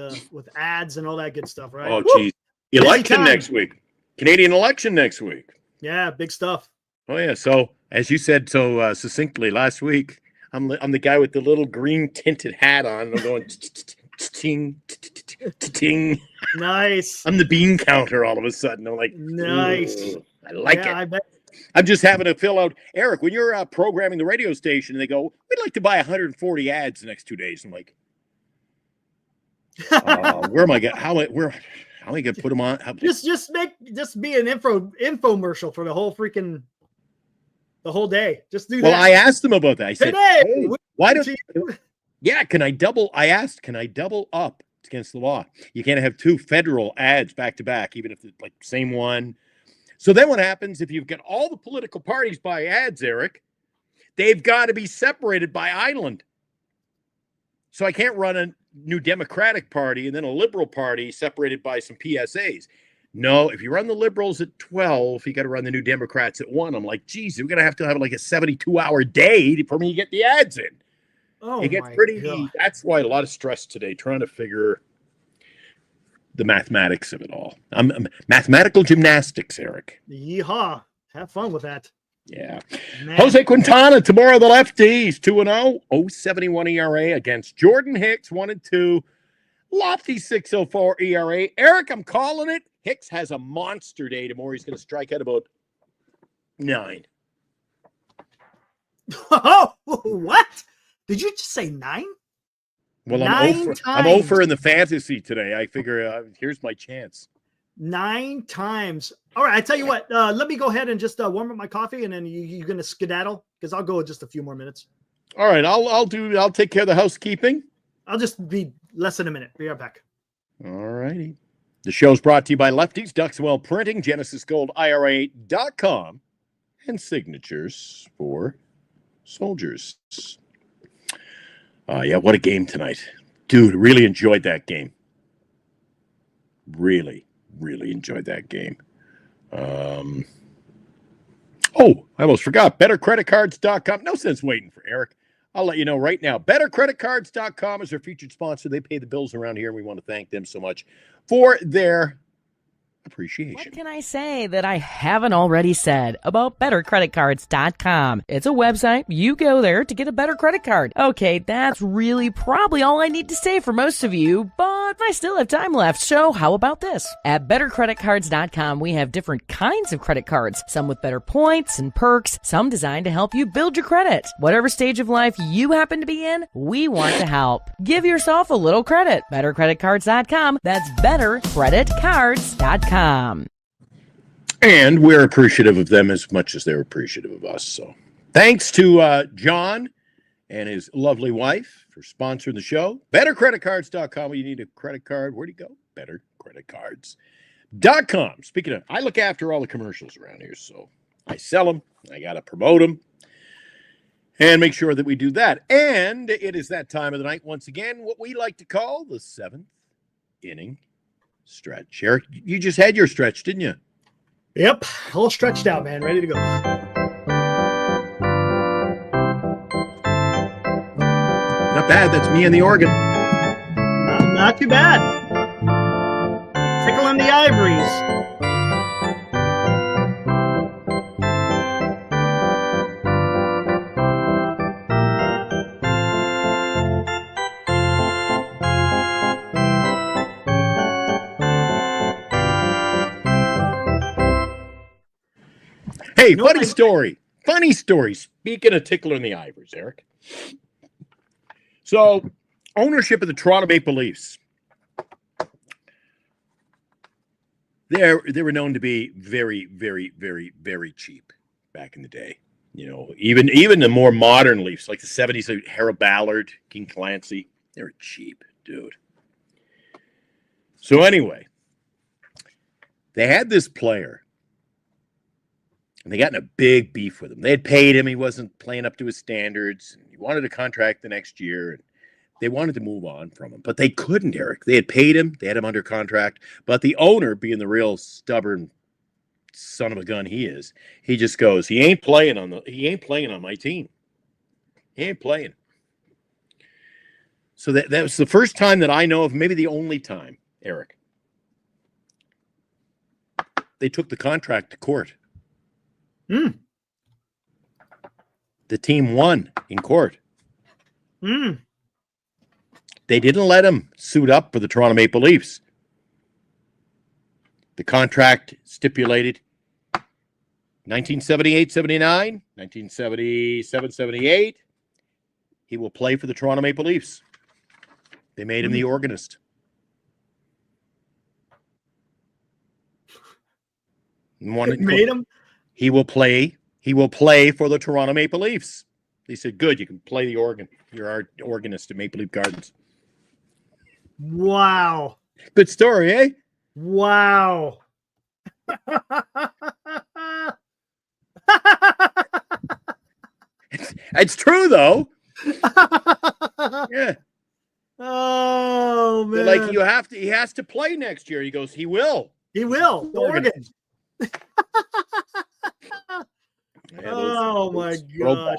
ads and all that good stuff, right? Oh, geez. Election next week. Canadian election next week. Yeah, big stuff. Oh, yeah. So as you said so succinctly last week, I'm the guy with the little green tinted hat on. And I'm going ting, ting. Nice. I'm the bean counter all of a sudden. I'm like, nice. I like it. I bet. I'm just having to fill out. Eric, when you're programming the radio station and they go, we'd like to buy 140 ads the next 2 days. I'm like, where am I going? How am I going to put them on? Just be an infomercial for the whole day. Just do that. Well, I asked them about that. I said, hey, why don't you? Yeah, can I double up? It's against the law. You can't have 2 federal ads back to back, even if it's like same one. So then what happens if you've got all the political parties buy ads, Eric? They've got to be separated by island. So I can't run a new Democratic Party and then a Liberal Party separated by some PSAs. No, if you run the Liberals at 12, you got to run the New Democrats at 1. I'm like, geez, we're going to have like a 72-hour day for me to get the ads in. Oh, it gets pretty. That's why a lot of stress today, trying to figure the mathematics of it all. I'm mathematical gymnastics, Eric. Yeehaw. Have fun with that. Yeah. Man. Jose Quintana, tomorrow the lefties, 2-0, 0.71 ERA against Jordan Hicks, 1-2. Lofty 6.04 ERA. Eric, I'm calling it. Hicks has a monster day tomorrow. He's going to strike out about 9. Oh, what? Did you just say 9? Well, I'm over in the fantasy today. I figure here's my chance. 9 times. All right, I tell you what. Let me go ahead and just warm up my coffee, and then you're gonna skedaddle because I'll go in just a few more minutes. All right, I'll take care of the housekeeping. I'll just be less than a minute. Be right back. All righty. The show's brought to you by Lefties, Duxwell Printing, GenesisGoldIRA.com, and Signatures for Soldiers. Yeah, what a game tonight. Dude, really enjoyed that game. Really enjoyed that game. I almost forgot. BetterCreditCards.com. No sense waiting for Eric. I'll let you know right now. BetterCreditCards.com is our featured sponsor. They pay the bills around here, and we want to thank them so much for their appreciation. What can I say that I haven't already said about BetterCreditCards.com? It's a website. You go there to get a better credit card. Okay, that's really probably all I need to say for most of you, but I still have time left, so how about this? At BetterCreditCards.com, we have different kinds of credit cards, some with better points and perks, some designed to help you build your credit. Whatever stage of life you happen to be in, we want to help. Give yourself a little credit. BetterCreditCards.com. That's BetterCreditCards.com. And we're appreciative of them as much as they're appreciative of us. So thanks to John and his lovely wife for sponsoring the show. BetterCreditCards.com. When you need a credit card, where do you go? BetterCreditCards.com. Speaking of, I look after all the commercials around here, so I sell them. I got to promote them and make sure that we do that. And it is that time of the night, once again, what we like to call the 7th inning stretch. Eric, you just had your stretch, didn't you? Yep, all stretched out, man. Ready to go. Not bad. That's me and the organ. Not too bad. Tickling the ivories. Hey, funny story. Funny story. Speaking of tickling the ivories, Eric. So, ownership of the Toronto Maple Leafs. They were known to be very, very, very, very cheap back in the day. You know, even the more modern Leafs, like the 70s, Harold Ballard, King Clancy, they were cheap, dude. So anyway, they had this player. And they got in a big beef with him. They had paid him. He wasn't playing up to his standards. And he wanted a contract the next year. And They wanted to move on from him, but they couldn't, Eric. They had paid him. They had him under contract. But the owner, being the real stubborn son of a gun he is, he just goes, he ain't playing on my team. He ain't playing. So that was the first time that I know of, maybe the only time, Eric, they took the contract to court. Mm. The team won in court. Mm. They didn't let him suit up for the Toronto Maple Leafs. The contract stipulated 1978-79, 1977-78. He will play for the Toronto Maple Leafs. They made him the organist. Made him? He will play for the Toronto Maple Leafs. They said, good, you can play the organ. You're our organist at Maple Leaf Gardens. Wow. Good story, eh? Wow. It's true, though. Yeah. Oh, man. They're like, he has to play next year. He goes, he will. He will. The organ. Oh, my God.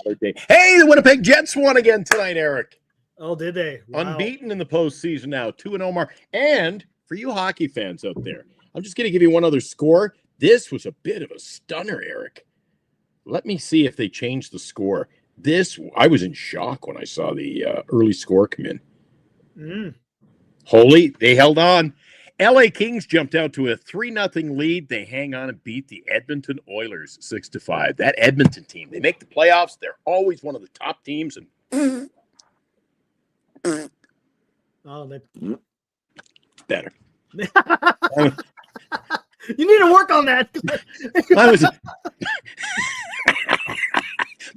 Hey, the Winnipeg Jets won again tonight, Eric. Oh, did they? Wow. Unbeaten in the postseason now, 2-0 mark. And for you hockey fans out there, I'm just going to give you one other score. This was a bit of a stunner, Eric. Let me see if they changed the score. I was in shock when I saw the early score come in. Holy, they held on. LA Kings jumped out to a 3-0 lead. They hang on and beat the Edmonton Oilers 6-5. That Edmonton team, they make the playoffs. They're always one of the top teams. And better. You need to work on that.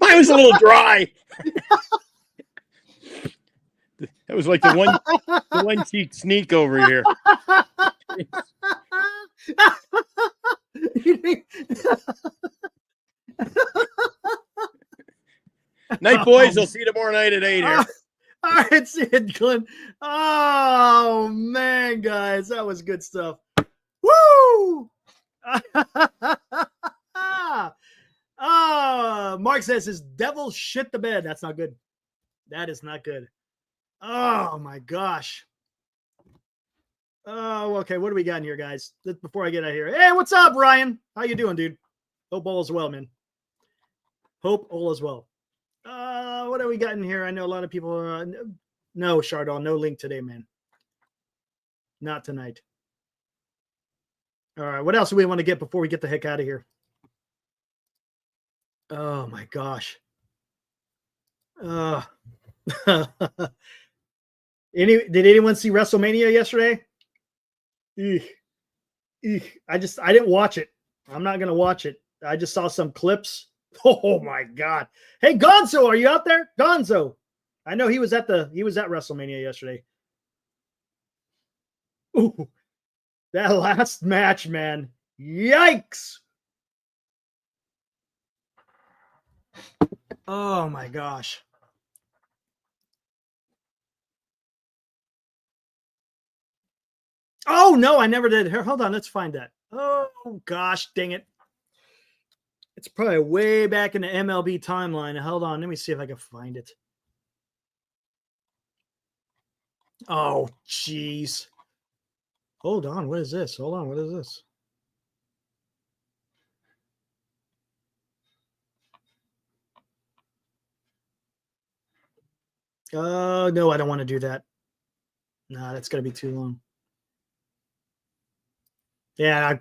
Mine was a little dry. That was like the one cheek sneak over here. Night, boys. I'll see you tomorrow night at 8 here. All right, see you, Glenn. Oh, man, guys. That was good stuff. Woo! Mark says his devil shit the bed. That's not good. That is not good. Oh, my gosh. Oh, okay. What do we got in here, guys? Before I get out of here. Hey, what's up, Ryan? How you doing, dude? Hope all is well, man. Hope all is well. What do we got in here? I know a lot of people. No, Chardon, no link today, man. Not tonight. All right. What else do we want to get before we get the heck out of here? Oh, my gosh. Did anyone see WrestleMania yesterday? I didn't watch it. I'm not gonna watch it. I just saw some clips. Oh my God! Hey Gonzo, are you out there? Gonzo, I know he was at WrestleMania yesterday. Ooh, that last match, man! Yikes! Oh my gosh! Oh, no, I never did. Here, hold on. Let's find that. Oh, gosh, dang it. It's probably way back in the MLB timeline. Hold on. Let me see if I can find it. Oh, jeez. Hold on. What is this? Hold on. What is this? Oh, no, I don't want to do that. No, that's going to be too long. Yeah,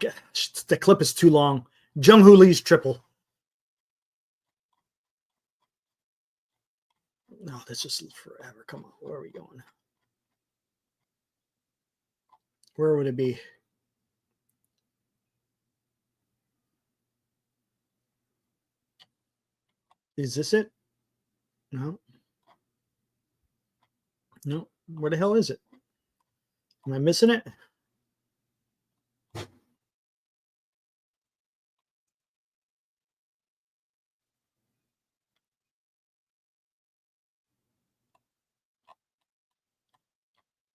the clip is too long. Jung-Hoo Lee's triple. No, this is forever. Come on, where are we going? Where would it be? Is this it? No. No. Where the hell is it? Am I missing it?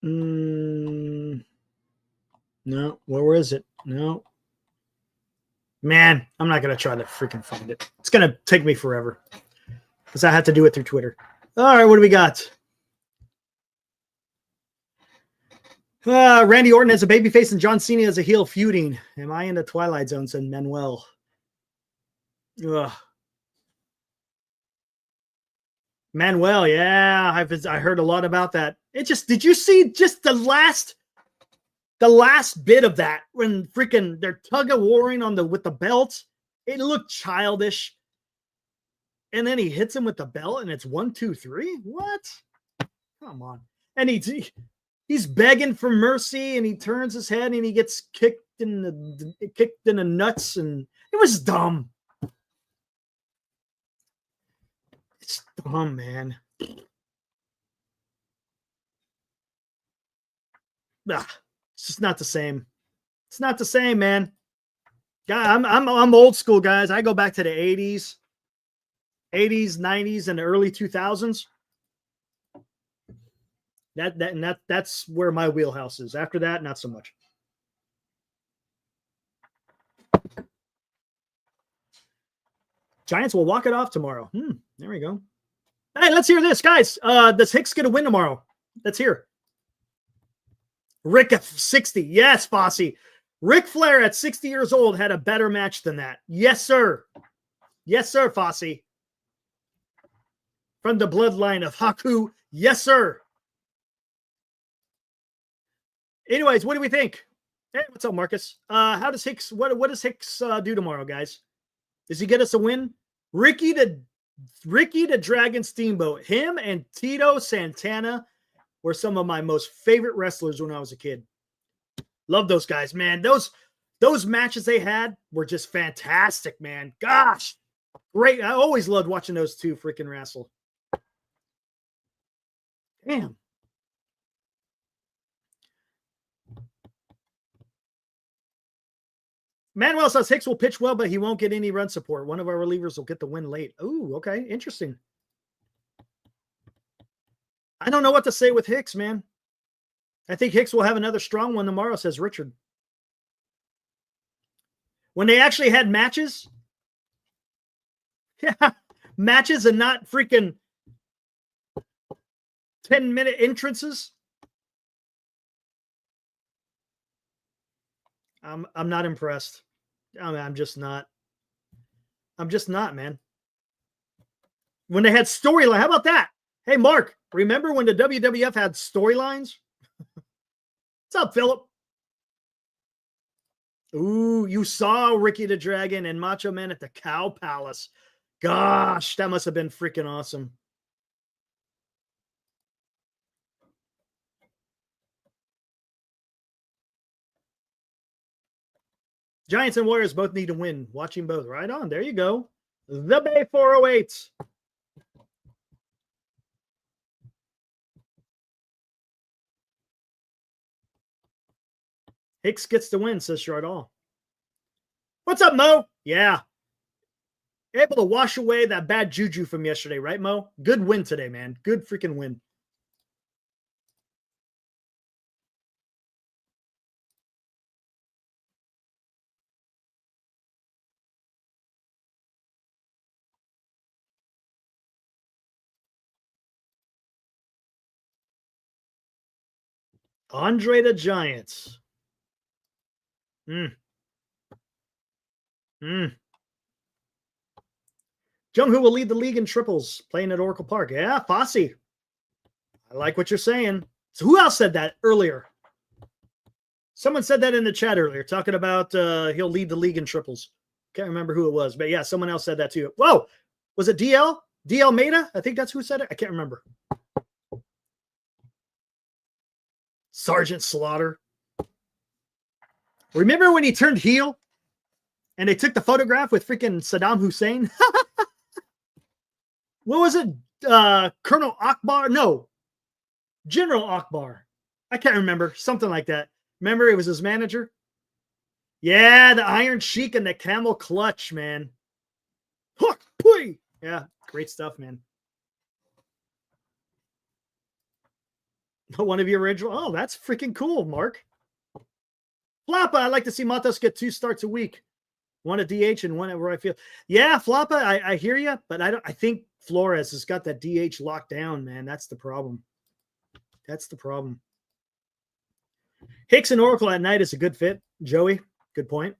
No. Where is it? No. Man, I'm not going to try to freaking find it. It's going to take me forever because I have to do it through Twitter. All right, what do we got? Randy Orton as a babyface and John Cena as a heel feuding. Am I in the Twilight Zone? Said Manuel. Ugh. Manuel, yeah, I heard a lot about that. It just, did you see just the last bit of that when freaking they're tug of warring on with the belt? It looked childish. And then he hits him with the belt and it's 1, 2, 3. What? Come on. And he's begging for mercy and he turns his head and he gets kicked in the nuts, and it was dumb. It's dumb, man. Ugh, it's just not the same. It's not the same, man. God, I'm old school, guys. I go back to the 80s, 90s, and the early 2000s. That's where my wheelhouse is. After that, not so much. Giants will walk it off tomorrow. There we go. Hey, let's hear this, guys. Does Hicks get a win tomorrow? Let's hear. Rick at 60. Yes, Fossey. Ric Flair at 60 years old had a better match than that. Yes, sir. Yes, sir, Fossey. From the bloodline of Haku. Yes, sir. Anyways, what do we think? Hey, what's up, Marcus? How does Hicks, what does Hicks do tomorrow, guys? Does he get us a win? Ricky the Dragon Steamboat. Him and Tito Santana were some of my most favorite wrestlers when I was a kid. Love those guys, man. Those matches they had were just fantastic, man. Gosh, great. I always loved watching those two freaking wrestle. Damn. Manuel says Hicks will pitch well, but he won't get any run support. One of our relievers will get the win late. Ooh, okay. Interesting. I don't know what to say with Hicks, man. I think Hicks will have another strong one tomorrow, says Richard. When they actually had matches, yeah, matches and not freaking 10-minute entrances. I'm not impressed. I'm just not. I'm just not, man. When they had storyline, how about that? Hey, Mark, remember when the WWF had storylines? What's up, Philip? Ooh, you saw Ricky the Dragon and Macho Man at the Cow Palace. Gosh, that must have been freaking awesome. Giants and Warriors both need to win. Watching both. Right on. There you go. The Bay 408. Hicks gets the win, says Chardall. What's up, Mo? Yeah. Able to wash away that bad juju from yesterday, right, Mo? Good win today, man. Good freaking win. Andre the Giants. Jung-Hoo will lead the league in triples playing at Oracle Park. Yeah, Fossey. I like what you're saying. So who else said that earlier? Someone said that in the chat earlier, talking about he'll lead the league in triples. Can't remember who it was, but yeah, someone else said that too. Whoa, was it DL? DL Maida? I think that's who said it. I can't remember. Sergeant Slaughter. Remember when he turned heel and they took the photograph with freaking Saddam Hussein? What was it? Colonel Akbar? No. General Akbar. I can't remember. Something like that. Remember it was his manager? Yeah, the Iron Sheik and the Camel Clutch, man. Hook, pui. Yeah, great stuff, man. One of your original. Oh, that's freaking cool, Mark. Floppa, I'd like to see Matos get 2 starts a week. One at DH and one at where I feel. Yeah, Floppa, I hear you, but I think Flores has got that DH locked down, man. That's the problem. That's the problem. Hicks and Oracle at night is a good fit. Joey, good point.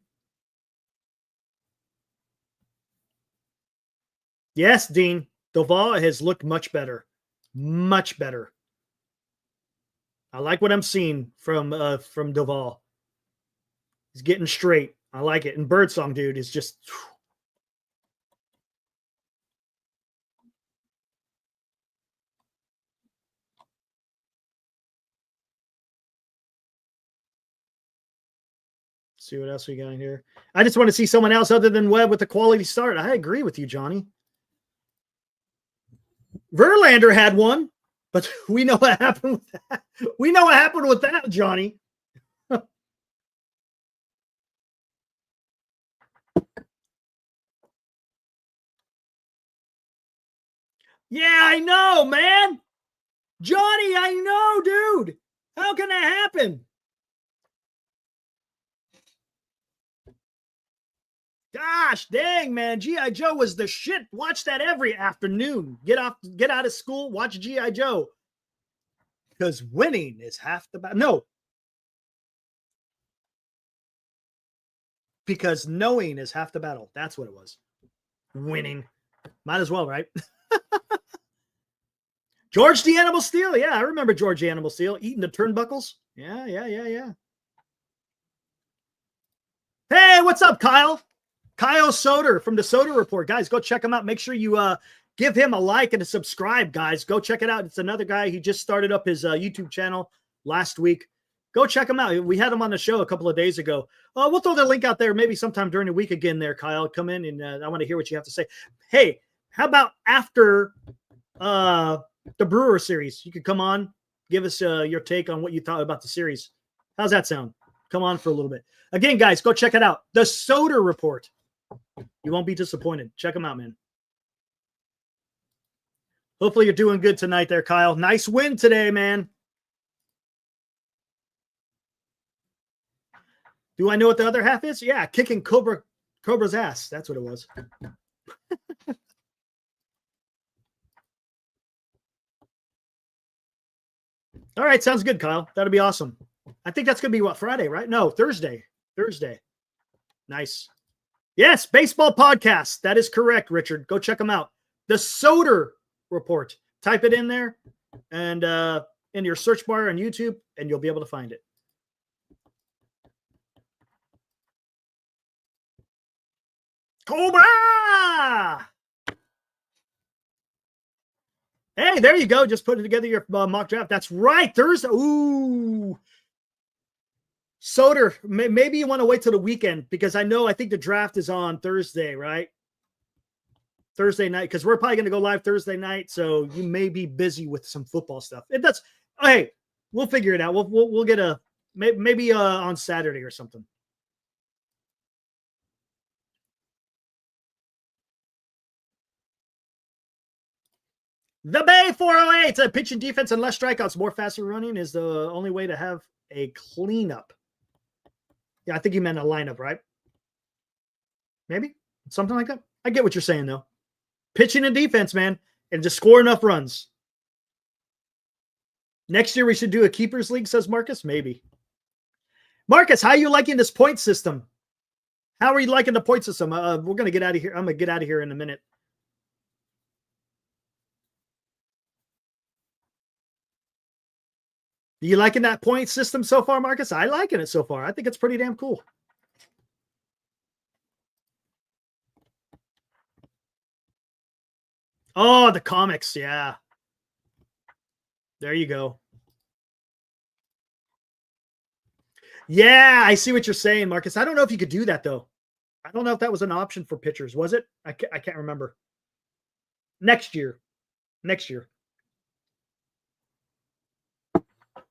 Yes, Dean. Doval has looked much better. Much better. I like what I'm seeing from Doval. He's getting straight. I like it. And Birdsong, dude, is just. See what else we got here. I just want to see someone else other than Webb with a quality start. I agree with you, Johnny. Verlander had one, but we know what happened with that. We know what happened with that, Johnny. Yeah, I know, man. Johnny, I know, dude. How can that happen? Gosh dang, man. G.I. Joe was the shit. Watch that every afternoon. Get out of school, watch G.I. Joe. Because winning is half the battle. No. Because knowing is half the battle. That's what it was. Winning. Might as well, right? George the Animal Steel. Yeah, I remember George the Animal Steel eating the turnbuckles. Yeah. Hey, what's up, Kyle? Kyle Soder from the Soder Report. Guys, go check him out. Make sure you give him a like and a subscribe, guys. Go check it out. It's another guy. He just started up his YouTube channel last week. Go check him out. We had him on the show a couple of days ago. We'll throw the link out there maybe sometime during the week again there, Kyle. Come in, and I want to hear what you have to say. Hey, how about after the Brewer series? You could come on, give us your take on what you thought about the series. How's that sound? Come on for a little bit. Again, guys, go check it out. The Soder Report. You won't be disappointed. Check them out, man. Hopefully you're doing good tonight there, Kyle. Nice win today, man. Do I know what the other half is? Yeah, kicking Cobra's ass. That's what it was. All right, sounds good, Kyle. That'll be awesome. I think that's going to be what, Friday, right? No, Thursday. Nice. Yes, baseball podcast. That is correct, Richard. Go check them out. The Soder Report. Type it in there and in your search bar on YouTube, and you'll be able to find it. Cobra! Hey, there you go. Just putting together your mock draft. That's right. Thursday. Ooh. Soder, maybe you want to wait till the weekend because I think the draft is on Thursday, right? Thursday night, because we're probably going to go live Thursday night, so you may be busy with some football stuff. Hey, we'll figure it out. We'll get maybe on Saturday or something. The Bay 408. Pitching defense and less strikeouts, more faster running is the only way to have a cleanup. Yeah, I think you meant a lineup, right? Maybe something like that. I get what you're saying, though. Pitching and defense, man, and just score enough runs. Next year we should do a keepers league, says Marcus. Maybe. Marcus, how are you liking this point system? How are you liking the point system? We're going to get out of here. I'm going to get out of here in a minute. You liking that point system so far, Marcus? I liking it so far. I think it's pretty damn cool. Oh, the comics. Yeah. There you go. Yeah, I see what you're saying, Marcus. I don't know if you could do that, though. I don't know if that was an option for pitchers. Was it? I can't remember. Next year.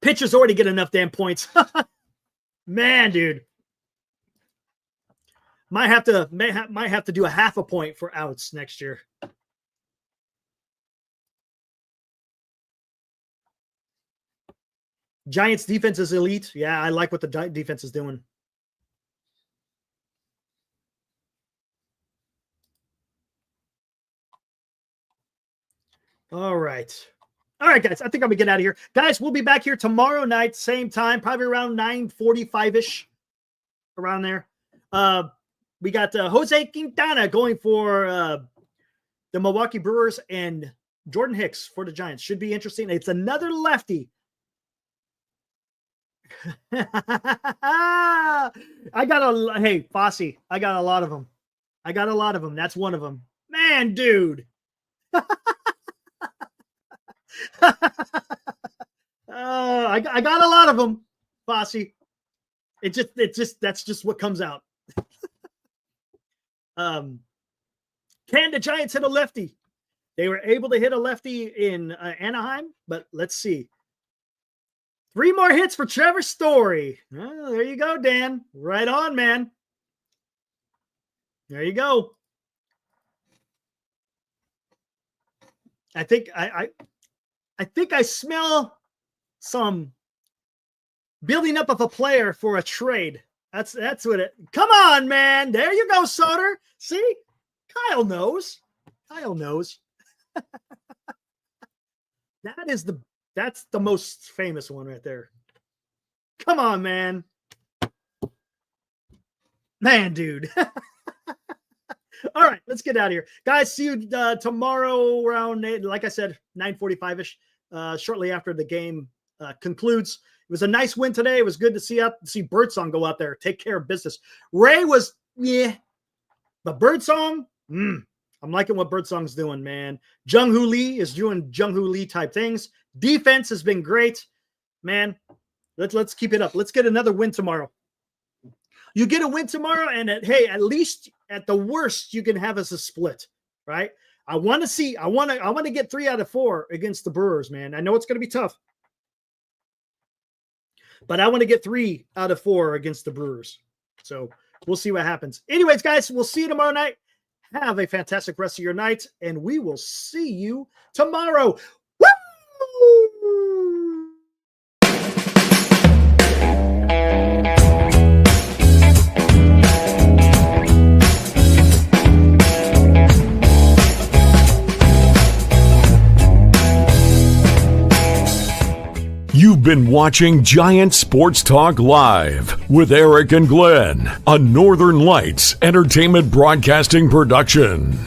Pitchers already get enough damn points. Man, dude. Might have to do a half a point for outs next year. Giants defense is elite. Yeah, I like what the defense is doing. All right. All right, guys. I think I'm going to get out of here. Guys, we'll be back here tomorrow night, same time, probably around 9:45-ish, around there. We got Jose Quintana going for the Milwaukee Brewers and Jordan Hicks for the Giants. Should be interesting. It's another lefty. Hey, Fosse, I got a lot of them. That's one of them. Man, dude. I got a lot of them, Fosse. That's just what comes out. Can the Giants hit a lefty? They were able to hit a lefty in Anaheim, but let's see. 3 more hits for Trevor Story. Oh, there you go, Dan. Right on, man. There you go. I think I smell some building up of a player for a trade. That's what it. Come on, man. There you go, Soder. See? Kyle knows. That's the most famous one right there. Come on, man. Man, dude. All right, let's get out of here. Guys, see you tomorrow around, like I said, 9:45-ish, shortly after the game concludes. It was a nice win today. It was good to see Birdsong go out there, take care of business. Ray was, but Birdsong, I'm liking what Birdsong's doing, man. Jung-Hoo Lee is doing Jung-Hoo Lee type things. Defense has been great, man. Let's keep it up. Let's get another win tomorrow. You get a win tomorrow, and at least at the worst, you can have us a split, right? I want to get 3 out of 4 against the Brewers, man. I know it's going to be tough, but I want to get 3 out of 4 against the Brewers. So we'll see what happens. Anyways, guys, we'll see you tomorrow night. Have a fantastic rest of your night, and we will see you tomorrow. Woo! You've been watching Giant Sports Talk Live with Eric and Glenn, a Northern Lights Entertainment Broadcasting production.